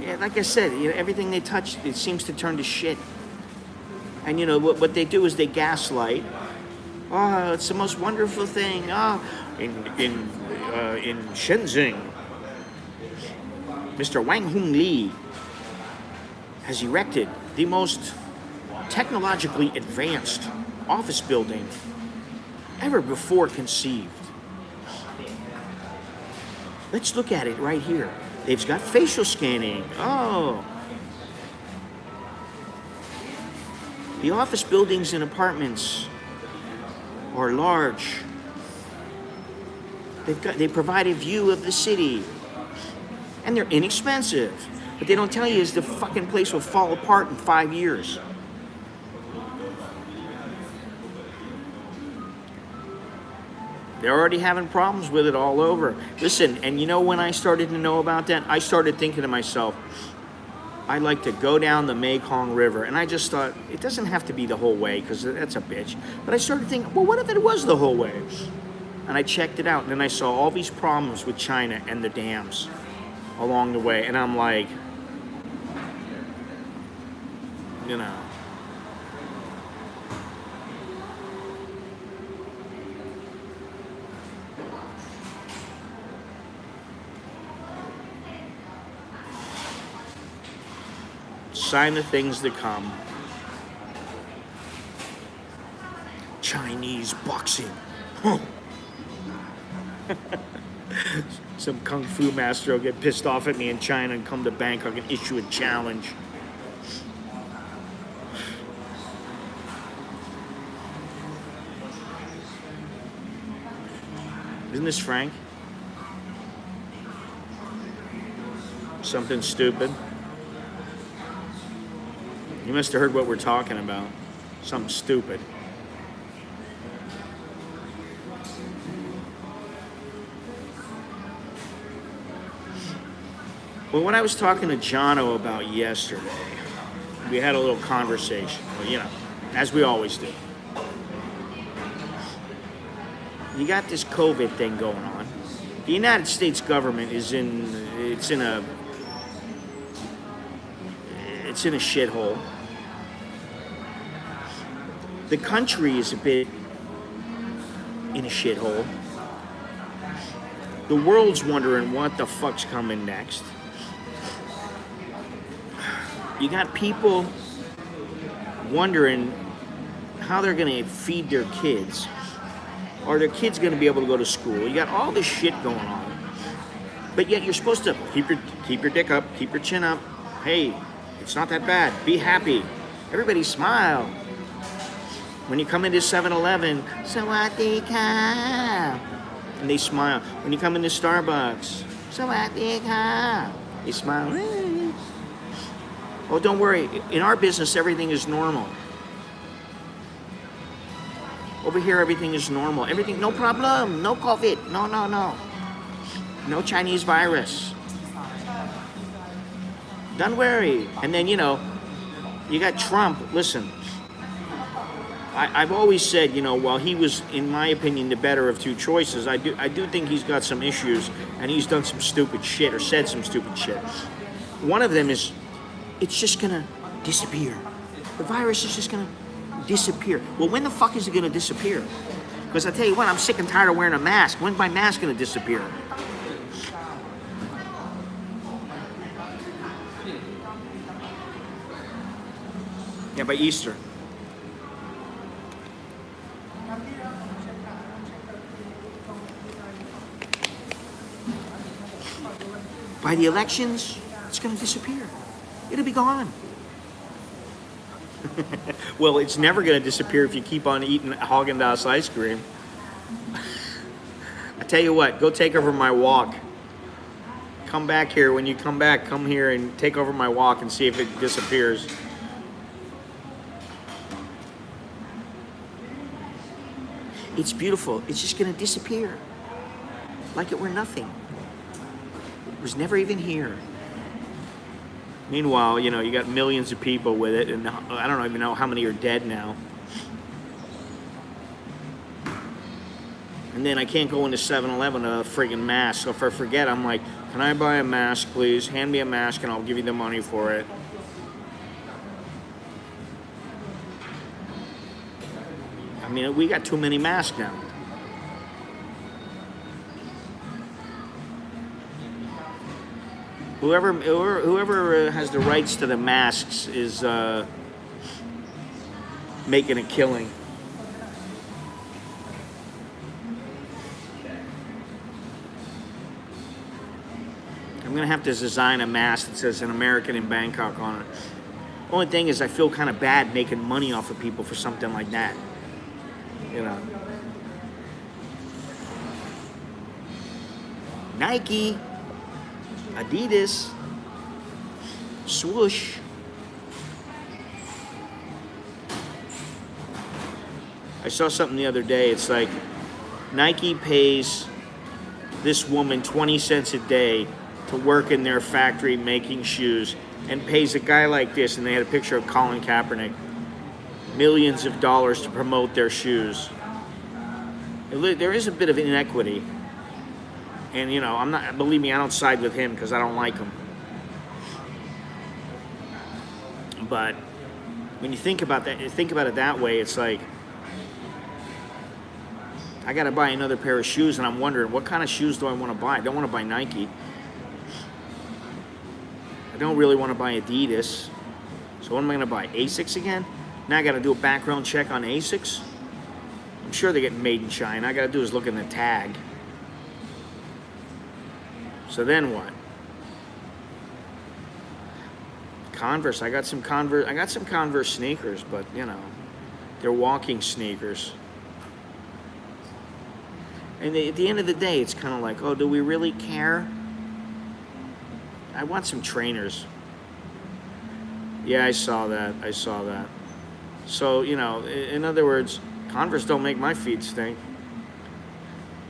yeah, like I said, you know, everything they touch, it seems to turn to shit. And you know, what they do is they gaslight. Oh, it's the most wonderful thing. Oh, in Shenzhen, Mr. Wang Hung Lee has erected the most technologically advanced office building ever before conceived. Let's look at it right here. They've got facial scanning. Oh. The office buildings and apartments are large. They provide a view of the city. And they're inexpensive. What they don't tell you is the fucking place will fall apart in 5 years. They're already having problems with it all over. Listen, and you know when I started to know about that? I started thinking to myself, I'd like to go down the Mekong River. And I just thought, it doesn't have to be the whole way, because that's a bitch. But I started thinking, well, what if it was the whole way? And I checked it out, and then I saw all these problems with China and the dams along the way. And I'm like, you know. Sign of things to come. Chinese boxing. Huh. Some kung fu master will get pissed off at me in China and come to Bangkok and issue a challenge. Isn't this Frank? Something stupid. You must have heard what we're talking about. Something stupid. Well, when I was talking to Jono about yesterday, we had a little conversation, well, you know, as we always do. You got this COVID thing going on. The United States government is in a shithole. The country is a bit in a shithole. The world's wondering what the fuck's coming next. You got people wondering how they're going to feed their kids. Are their kids going to be able to go to school? You got all this shit going on. But yet you're supposed to keep your dick up, keep your chin up. Hey, it's not that bad. Be happy. Everybody smile. When you come into 7-Eleven, Sawadee ka. And they smile. When you come into Starbucks, Sawadee ka. They smile. Oh, don't worry. In our business, everything is normal. Over here, everything is normal. Everything, no problem. No COVID. No. No Chinese virus. Don't worry. And then, you know, you got Trump. Listen, I've always said, you know, while he was, in my opinion, the better of two choices, I do think he's got some issues, and he's done some stupid shit or said some stupid shit. One of them is, it's just gonna disappear. The virus is just gonna disappear. Well, when the fuck is it gonna disappear? Because I tell you what, I'm sick and tired of wearing a mask. When's my mask gonna disappear? Yeah, by Easter. By the elections, it's going to disappear. It'll be gone. Well, it's never going to disappear if you keep on eating Haagen-Dazs ice cream. I tell you what, go take over my walk. Come back here. When you come back, come here and take over my walk and see if it disappears. It's beautiful. It's just going to disappear. Like it were nothing. It was never even here. Meanwhile, you know, you got millions of people with it, and I don't even know how many are dead now. And then I can't go into 7-Eleven a friggin' mask. So if I forget, I'm like, can I buy a mask, please? Hand me a mask and I'll give you the money for it. I mean, we got too many masks now. Whoever has the rights to the masks is making a killing. I'm gonna have to design a mask that says "An American in Bangkok" on it. Only thing is, I feel kind of bad making money off of people for something like that. You know, Nike, Adidas, swoosh. I saw something the other day. It's like Nike pays this woman 20 cents a day to work in their factory making shoes, and pays a guy like this, and they had a picture of Colin Kaepernick, millions of dollars to promote their shoes. There is a bit of inequity. And, you know, believe me, I don't side with him because I don't like him. But when you think about it that way, it's like, I got to buy another pair of shoes, and I'm wondering, what kind of shoes do I want to buy? I don't want to buy Nike. I don't really want to buy Adidas. So what am I going to buy? Asics again? Now I got to do a background check on Asics? I'm sure they're getting made in China. All I got to do is look in the tag. So then what? Converse. I got some Converse sneakers, but you know, they're walking sneakers. And at the end of the day, it's kind of like, oh, do we really care? I want some trainers. Yeah, I saw that. So, you know, in other words, Converse don't make my feet stink.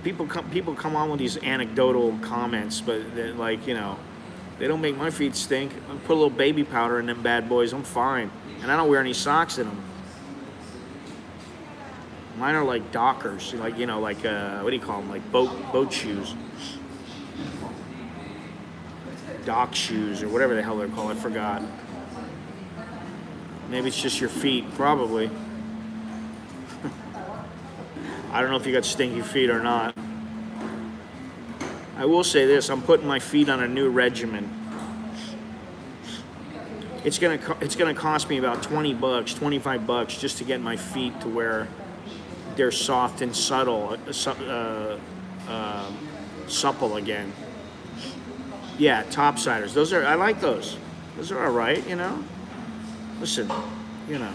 People come on with these anecdotal comments, but like, you know, they don't make my feet stink. I put a little baby powder in them bad boys, I'm fine. And I don't wear any socks in them. Mine are like Dockers, like, you know, like, what do you call them? Like boat shoes. Dock shoes, or whatever the hell they're called, I forgot. Maybe it's just your feet, probably. I don't know if you got stinky feet or not. I will say this, I'm putting my feet on a new regimen. It's gonna cost me about $20, $25 just to get my feet to where they're soft and supple again. Yeah, topsiders. I like those. Those are all right, you know. Listen, you know.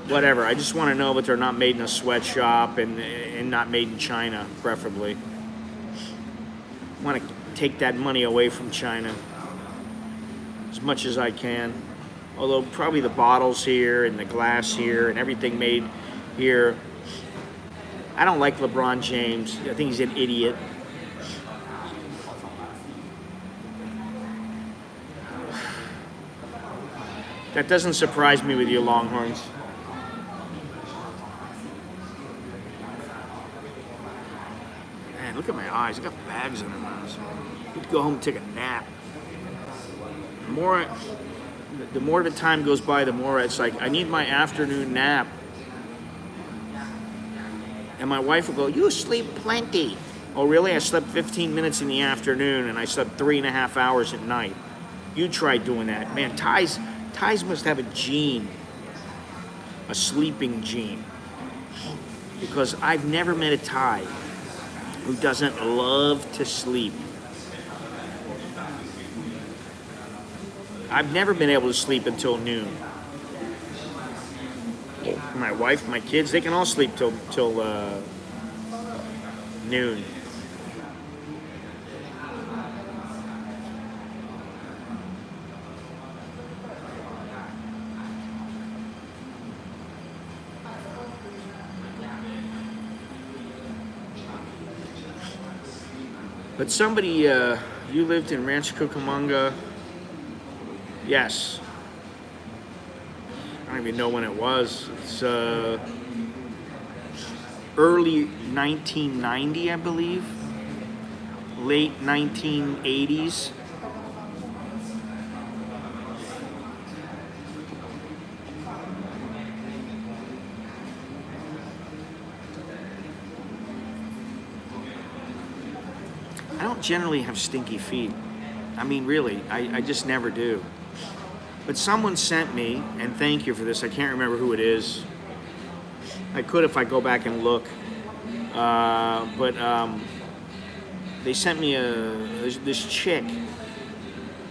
Whatever. I just want to know that they're not made in a sweatshop and not made in China, preferably. I want to take that money away from China as much as I can. Although probably the bottles here and the glass here and everything made here. I don't like LeBron James. I think he's an idiot. That doesn't surprise me with you Longhorns. Man, look at my eyes. I got bags in them eyes. I need to go home and take a nap. The more the time goes by, the more it's like, I need my afternoon nap. And my wife will go, you sleep plenty. Oh, really? I slept 15 minutes in the afternoon, and I slept 3.5 hours at night. You try doing that. Man, Thais Thais must have a gene, a sleeping gene, because I've never met a Thai who doesn't love to sleep. I've never been able to sleep until noon. My wife, my kids, they can all sleep till noon. But somebody, you lived in Rancho Cucamonga. Yes. I don't even know when it was. It's early 1990, I believe. Late 1980s. I don't generally have stinky feet. I mean, really, I just never do. But someone sent me, and thank you for this, I can't remember who it is. I could if I go back and look. But they sent me this chick.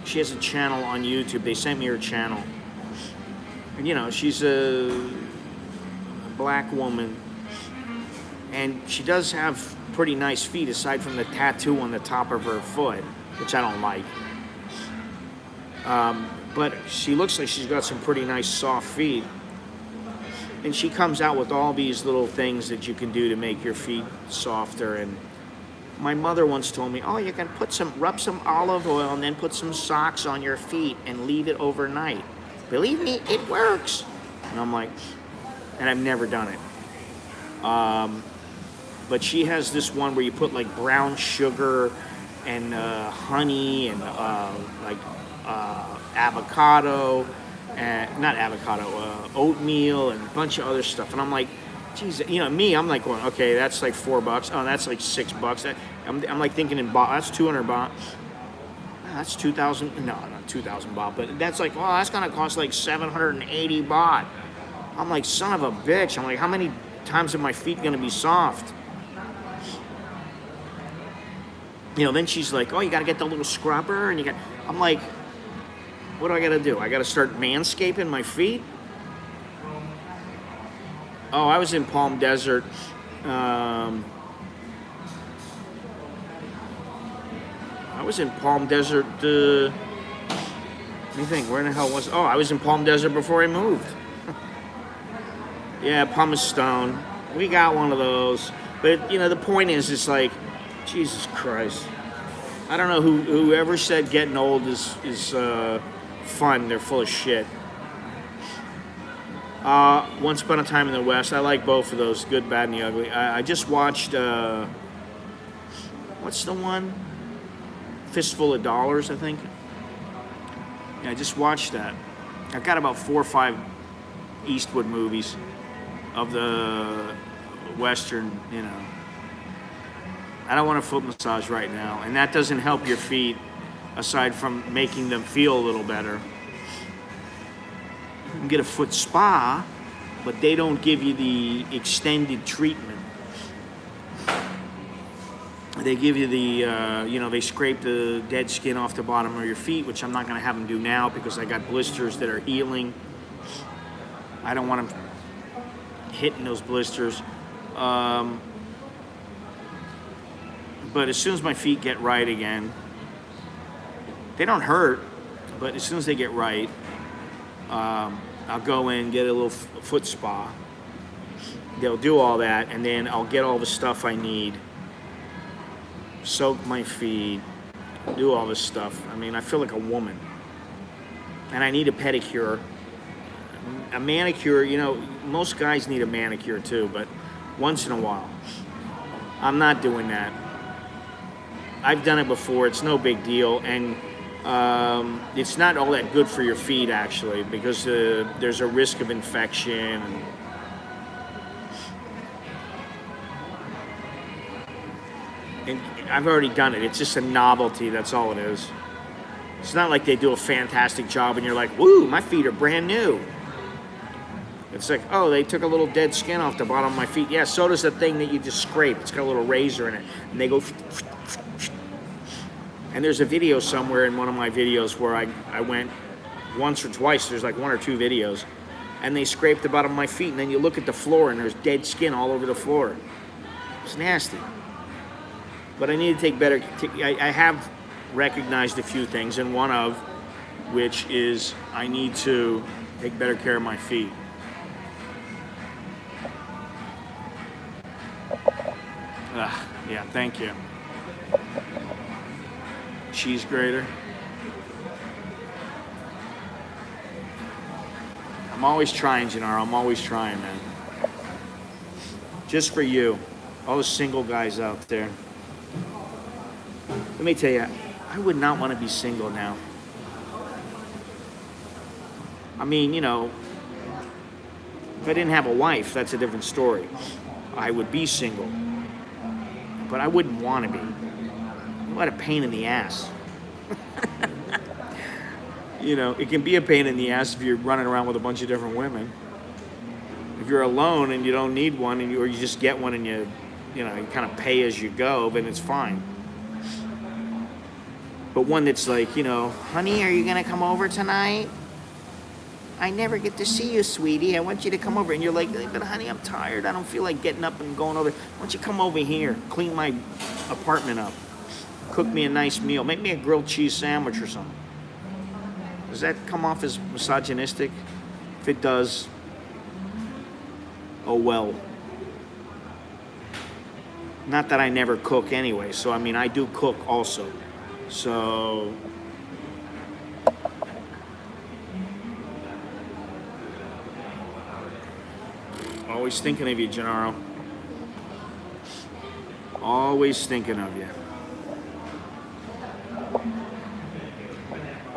She has a channel on YouTube. They sent me her channel. And you know, she's a black woman. And she does have pretty nice feet aside from the tattoo on the top of her foot, which I don't like. But she looks like she's got some pretty nice soft feet. And she comes out with all these little things that you can do to make your feet softer. And my mother once told me, oh, you can rub some olive oil and then put some socks on your feet and leave it overnight. Believe me, it works. And I'm like, and I've never done it. But she has this one where you put like brown sugar and honey and avocado, and not avocado, oatmeal and a bunch of other stuff. And I'm like, geez, you know, me, I'm like, well, okay, that's like $4. Oh, that's like $6. I'm like thinking in baht, that's 200 baht. That's 2,000, no, not 2,000 baht, but that's like, well, that's gonna cost like 780 baht. I'm like, son of a bitch. I'm like, how many times are my feet gonna be soft? You know, then she's like, oh, you gotta get the little scrubber, and I'm like, what do I gotta do? I gotta start manscaping my feet? Oh, I was in Palm Desert. I was in Palm Desert, let me think, where in the hell was, oh, I was in Palm Desert before I moved. Yeah, pumice stone. We got one of those. But, you know, the point is, it's like, Jesus Christ. I don't know whoever said getting old is fun. They're full of shit. Once Upon a Time in the West. I like both of those, Good, Bad, and the Ugly. I just watched, what's the one? Fistful of Dollars, I think. Yeah, I just watched that. I've got about 4 or 5 Eastwood movies of the Western, you know. I don't want a foot massage right now, and that doesn't help your feet aside from making them feel a little better. You can get a foot spa, but they don't give you the extended treatment. They give you the, you know, they scrape the dead skin off the bottom of your feet, which I'm not going to have them do now because I got blisters that are healing. I don't want them hitting those blisters. But as soon as my feet get right again, they don't hurt, but as soon as they get right, I'll go in, get a little foot spa. They'll do all that, and then I'll get all the stuff I need, soak my feet, do all this stuff. I mean, I feel like a woman. And I need a pedicure. A manicure, you know, most guys need a manicure too, but once in a while. I'm not doing that. I've done it before. It's no big deal, and it's not all that good for your feet, actually, because there's a risk of infection. And I've already done it. It's just a novelty. That's all it is. It's not like they do a fantastic job and you're like, woo, my feet are brand new. It's like, oh, they took a little dead skin off the bottom of my feet. Yeah, so does the thing that you just scrape. It's got a little razor in it. And they go... And there's a video somewhere in one of my videos where I went once or twice. There's like 1 or 2 videos. And they scraped the bottom of my feet. And then you look at the floor and there's dead skin all over the floor. It's nasty. But I need to take better... I have recognized a few things. And one of which is I need to take better care of my feet. Yeah, thank you. Cheese grater. I'm always trying, Gennaro. I'm always trying, man. Just for you. All the single guys out there. Let me tell you, I would not want to be single now. I mean, you know, if I didn't have a wife, that's a different story. I would be single. But I wouldn't want to be. What a pain in the ass. You know, it can be a pain in the ass if you're running around with a bunch of different women. If you're alone and you don't need one, or you just get one and you kind of pay as you go, then it's fine. But one that's like, you know, honey, are you going to come over tonight? I never get to see you, sweetie. I want you to come over. And you're like, but honey, I'm tired. I don't feel like getting up and going over. Why don't you come over here, clean my apartment up, cook me a nice meal, make me a grilled cheese sandwich or something. Does that come off as misogynistic? If it does, oh well. Not that I never cook anyway. So, I mean, I do cook also. So... Always thinking of you, Gennaro. Always thinking of you.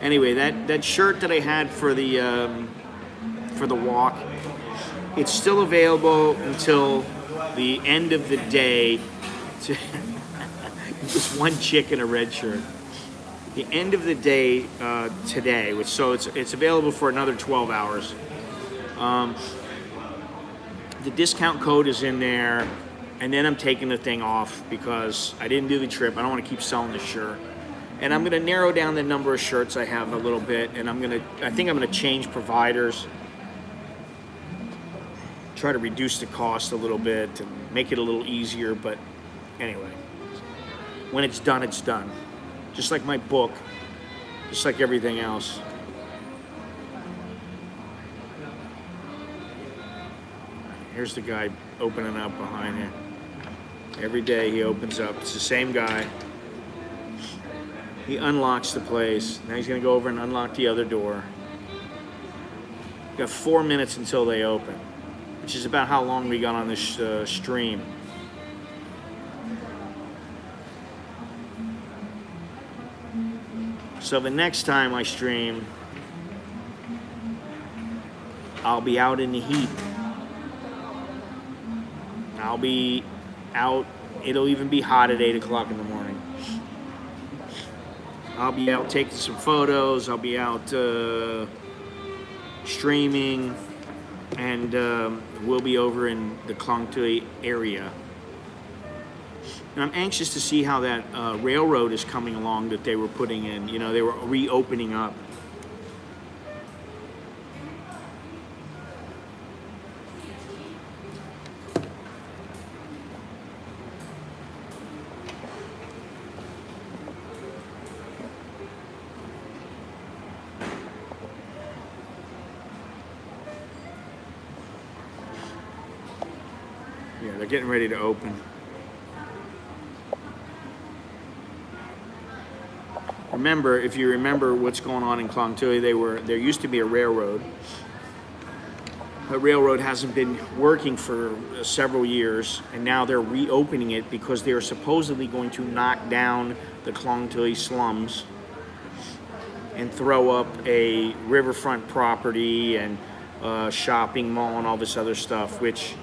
Anyway, that shirt that I had for the walk, it's still available until the end of the day. Just one chick in a red shirt. The end of the day today, so it's available for another 12 hours. The discount code is in there, and then I'm taking the thing off because I didn't do the trip. I don't want to keep selling the shirt. And I'm going to narrow down the number of shirts I have a little bit, and I think I'm going to change providers, try to reduce the cost a little bit and make it a little easier. But anyway, when it's done, it's done. Just like my book, just like everything else. Here's the guy opening up behind here. Every day he opens up. It's the same guy. He unlocks the place. Now he's going to go over and unlock the other door. We've got 4 minutes until they open, which is about how long we got on this stream. So the next time I stream, I'll be out in the heat. I'll be out, it'll even be hot at 8 o'clock in the morning. I'll be out taking some photos, I'll be out streaming, and we'll be over in the Klong Tui area. And I'm anxious to see how that railroad is coming along that they were putting in. You know, they were reopening up. Yeah, they're getting ready to open. Remember, if you remember what's going on in Klong Tui, there used to be a railroad. The railroad hasn't been working for several years, and now they're reopening it because they are supposedly going to knock down the Klong Tui slums and throw up a riverfront property and shopping mall and all this other stuff, which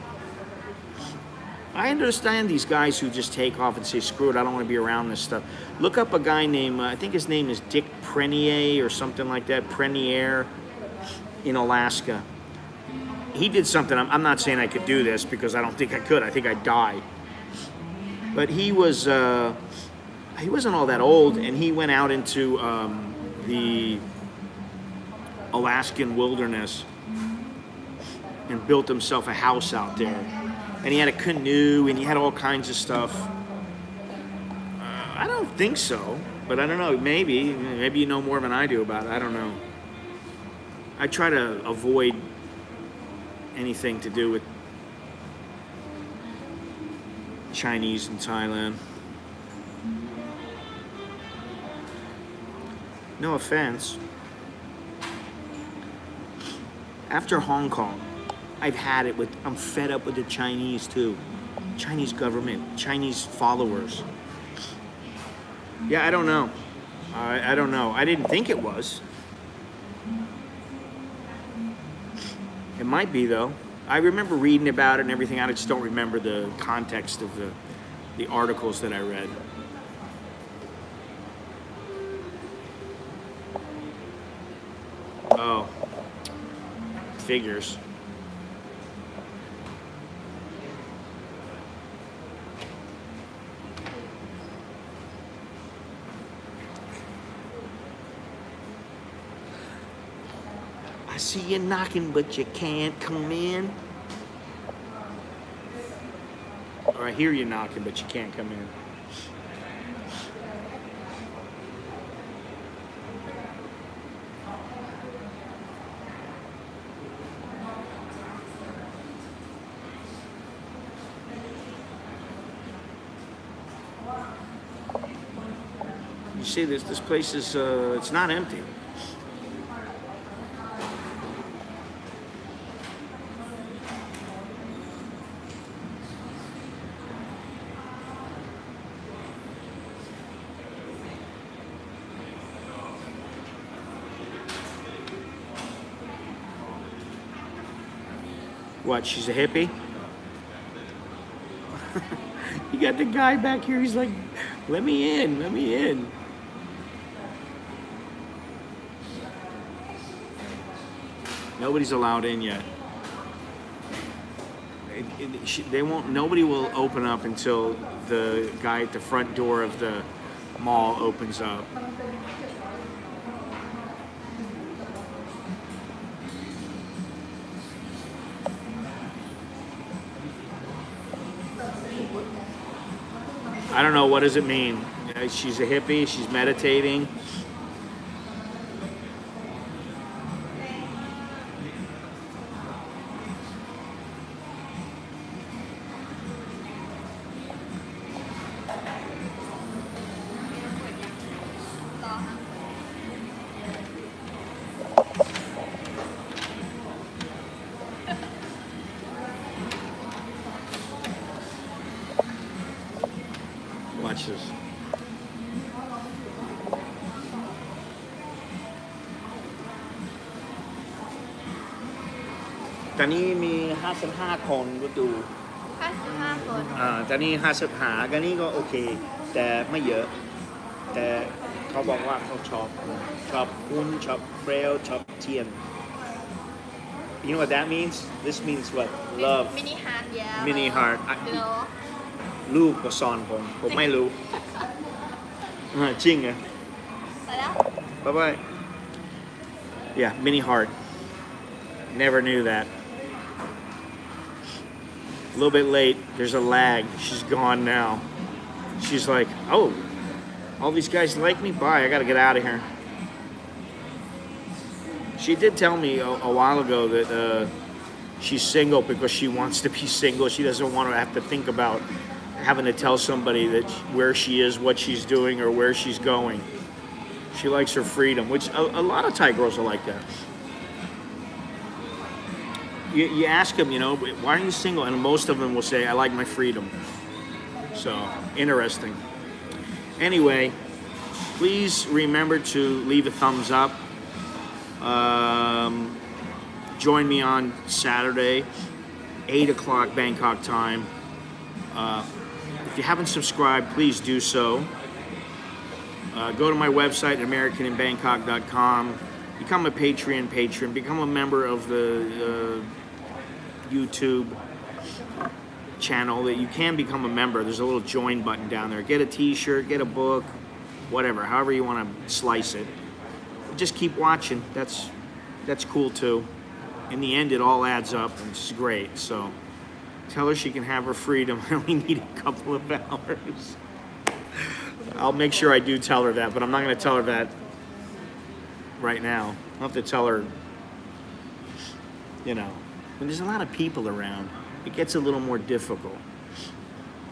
I understand these guys who just take off and say, screw it, I don't want to be around this stuff. Look up a guy named, I think his name is Dick Prenier or something like that, Prenier in Alaska. He did something, I'm not saying I could do this because I don't think I could. I think I'd die. But he wasn't all that old, and he went out into the Alaskan wilderness and built himself a house out there. And he had a canoe, and he had all kinds of stuff. I don't think so, but I don't know. Maybe you know more than I do about it. I don't know. I try to avoid anything to do with Chinese in Thailand. No offense. After Hong Kong, I've had it with, I'm fed up with the Chinese too. Chinese government, Chinese followers. Yeah, I don't know. I don't know. I didn't think it was. It might be though. I remember reading about it and everything. I just don't remember the context of the articles that I read. Oh, figures. I see you knocking, but you can't come in. Or I hear you knocking, but you can't come in. You see, this place is, it's not empty. What, she's a hippie? You got the guy back here, he's like, let me in, let me in. Nobody's allowed in yet. They won't, nobody will open up until the guy at the front door of the mall opens up. I don't know, what does it mean? She's a hippie, she's meditating. Watch this. Tอนนี้มี55คนก็ดู55 คน ตอนนี้55ก็นี่ก็โอเคแต่ไม่เยอะแต่เขาบอกว่าเขาชอบหุ้นชอบเปรี้ยวชอบเทียน You know what that means? This means what? Love. Mini heart, yeah. Mini heart. You know. ลูกก็สอนผมไม่รู้ จริงเหรอ ไปแล้ว Bye bye. Yeah, mini heart. Never knew that. A little bit late. There's a lag. She's gone now. She's like, oh, all these guys like me? Bye. I got to get out of here. She did tell me a while ago that she's single because she wants to be single. She doesn't want to have to think about having to tell somebody that where she is, what she's doing, or where she's going. She likes her freedom, which a lot of Thai girls are like that. You ask them, you know, why are you single? And most of them will say, I like my freedom. So, interesting. Anyway, please remember to leave a thumbs up. Join me on Saturday, 8 o'clock Bangkok time. If you haven't subscribed, please do so. Go to my website, americaninbangkok.com. Become a Patreon patron. Become a member of the YouTube channel. That you can become a member. There's a little join button down there. Get a T-shirt, get a book, whatever. However you want to slice it. Just keep watching. That's cool too. In the end, it all adds up, and it's great. So tell her she can have her freedom. I only need a couple of hours. I'll make sure I do tell her that, but I'm not going to tell her that right now. I'll have to tell her, when there's a lot of people around, it gets a little more difficult.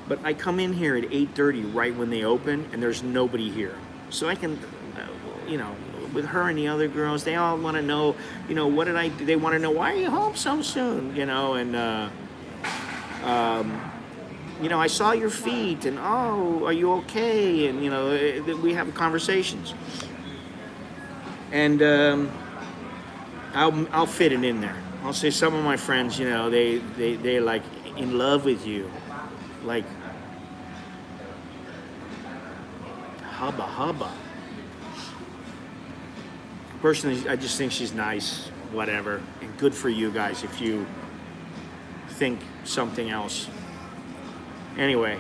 But I come in here at 8:30 right when they open, and there's nobody here. So I can, with her and the other girls, they all want to know, what did I do? They want to know, why are you home so soon? I saw your feet, and oh, are you okay? And we have conversations, and I'll fit it in there. I'll say some of my friends, they're like in love with you, like hubba. Personally, I just think she's nice, whatever, and good for you guys if you think something else. Anyway,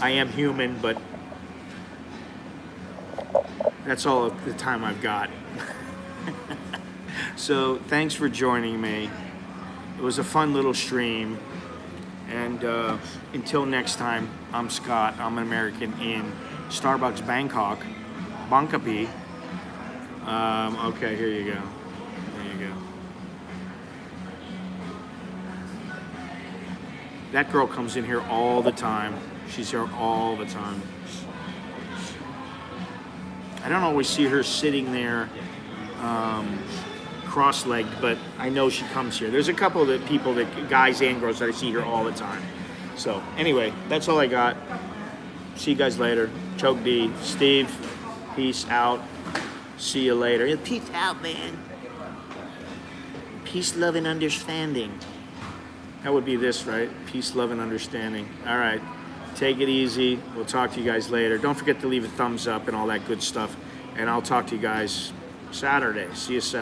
I am human, but that's all the time I've got. So thanks for joining me. It was a fun little stream. And until next time, I'm Scott. I'm an American in Starbucks, Bangkok. Bangkok. Okay, here you go. There you go. That girl comes in here all the time. She's here all the time. I don't always see her sitting there cross-legged, but I know she comes here. There's a couple of people, guys and girls, that I see here all the time. So anyway, that's all I got. See you guys later. Choke D, Steve, peace out. See you later. Peace out, man. Peace, love, and understanding. That would be this, right? Peace, love, and understanding. All right. Take it easy. We'll talk to you guys later. Don't forget to leave a thumbs up and all that good stuff. And I'll talk to you guys Saturday. See you Saturday.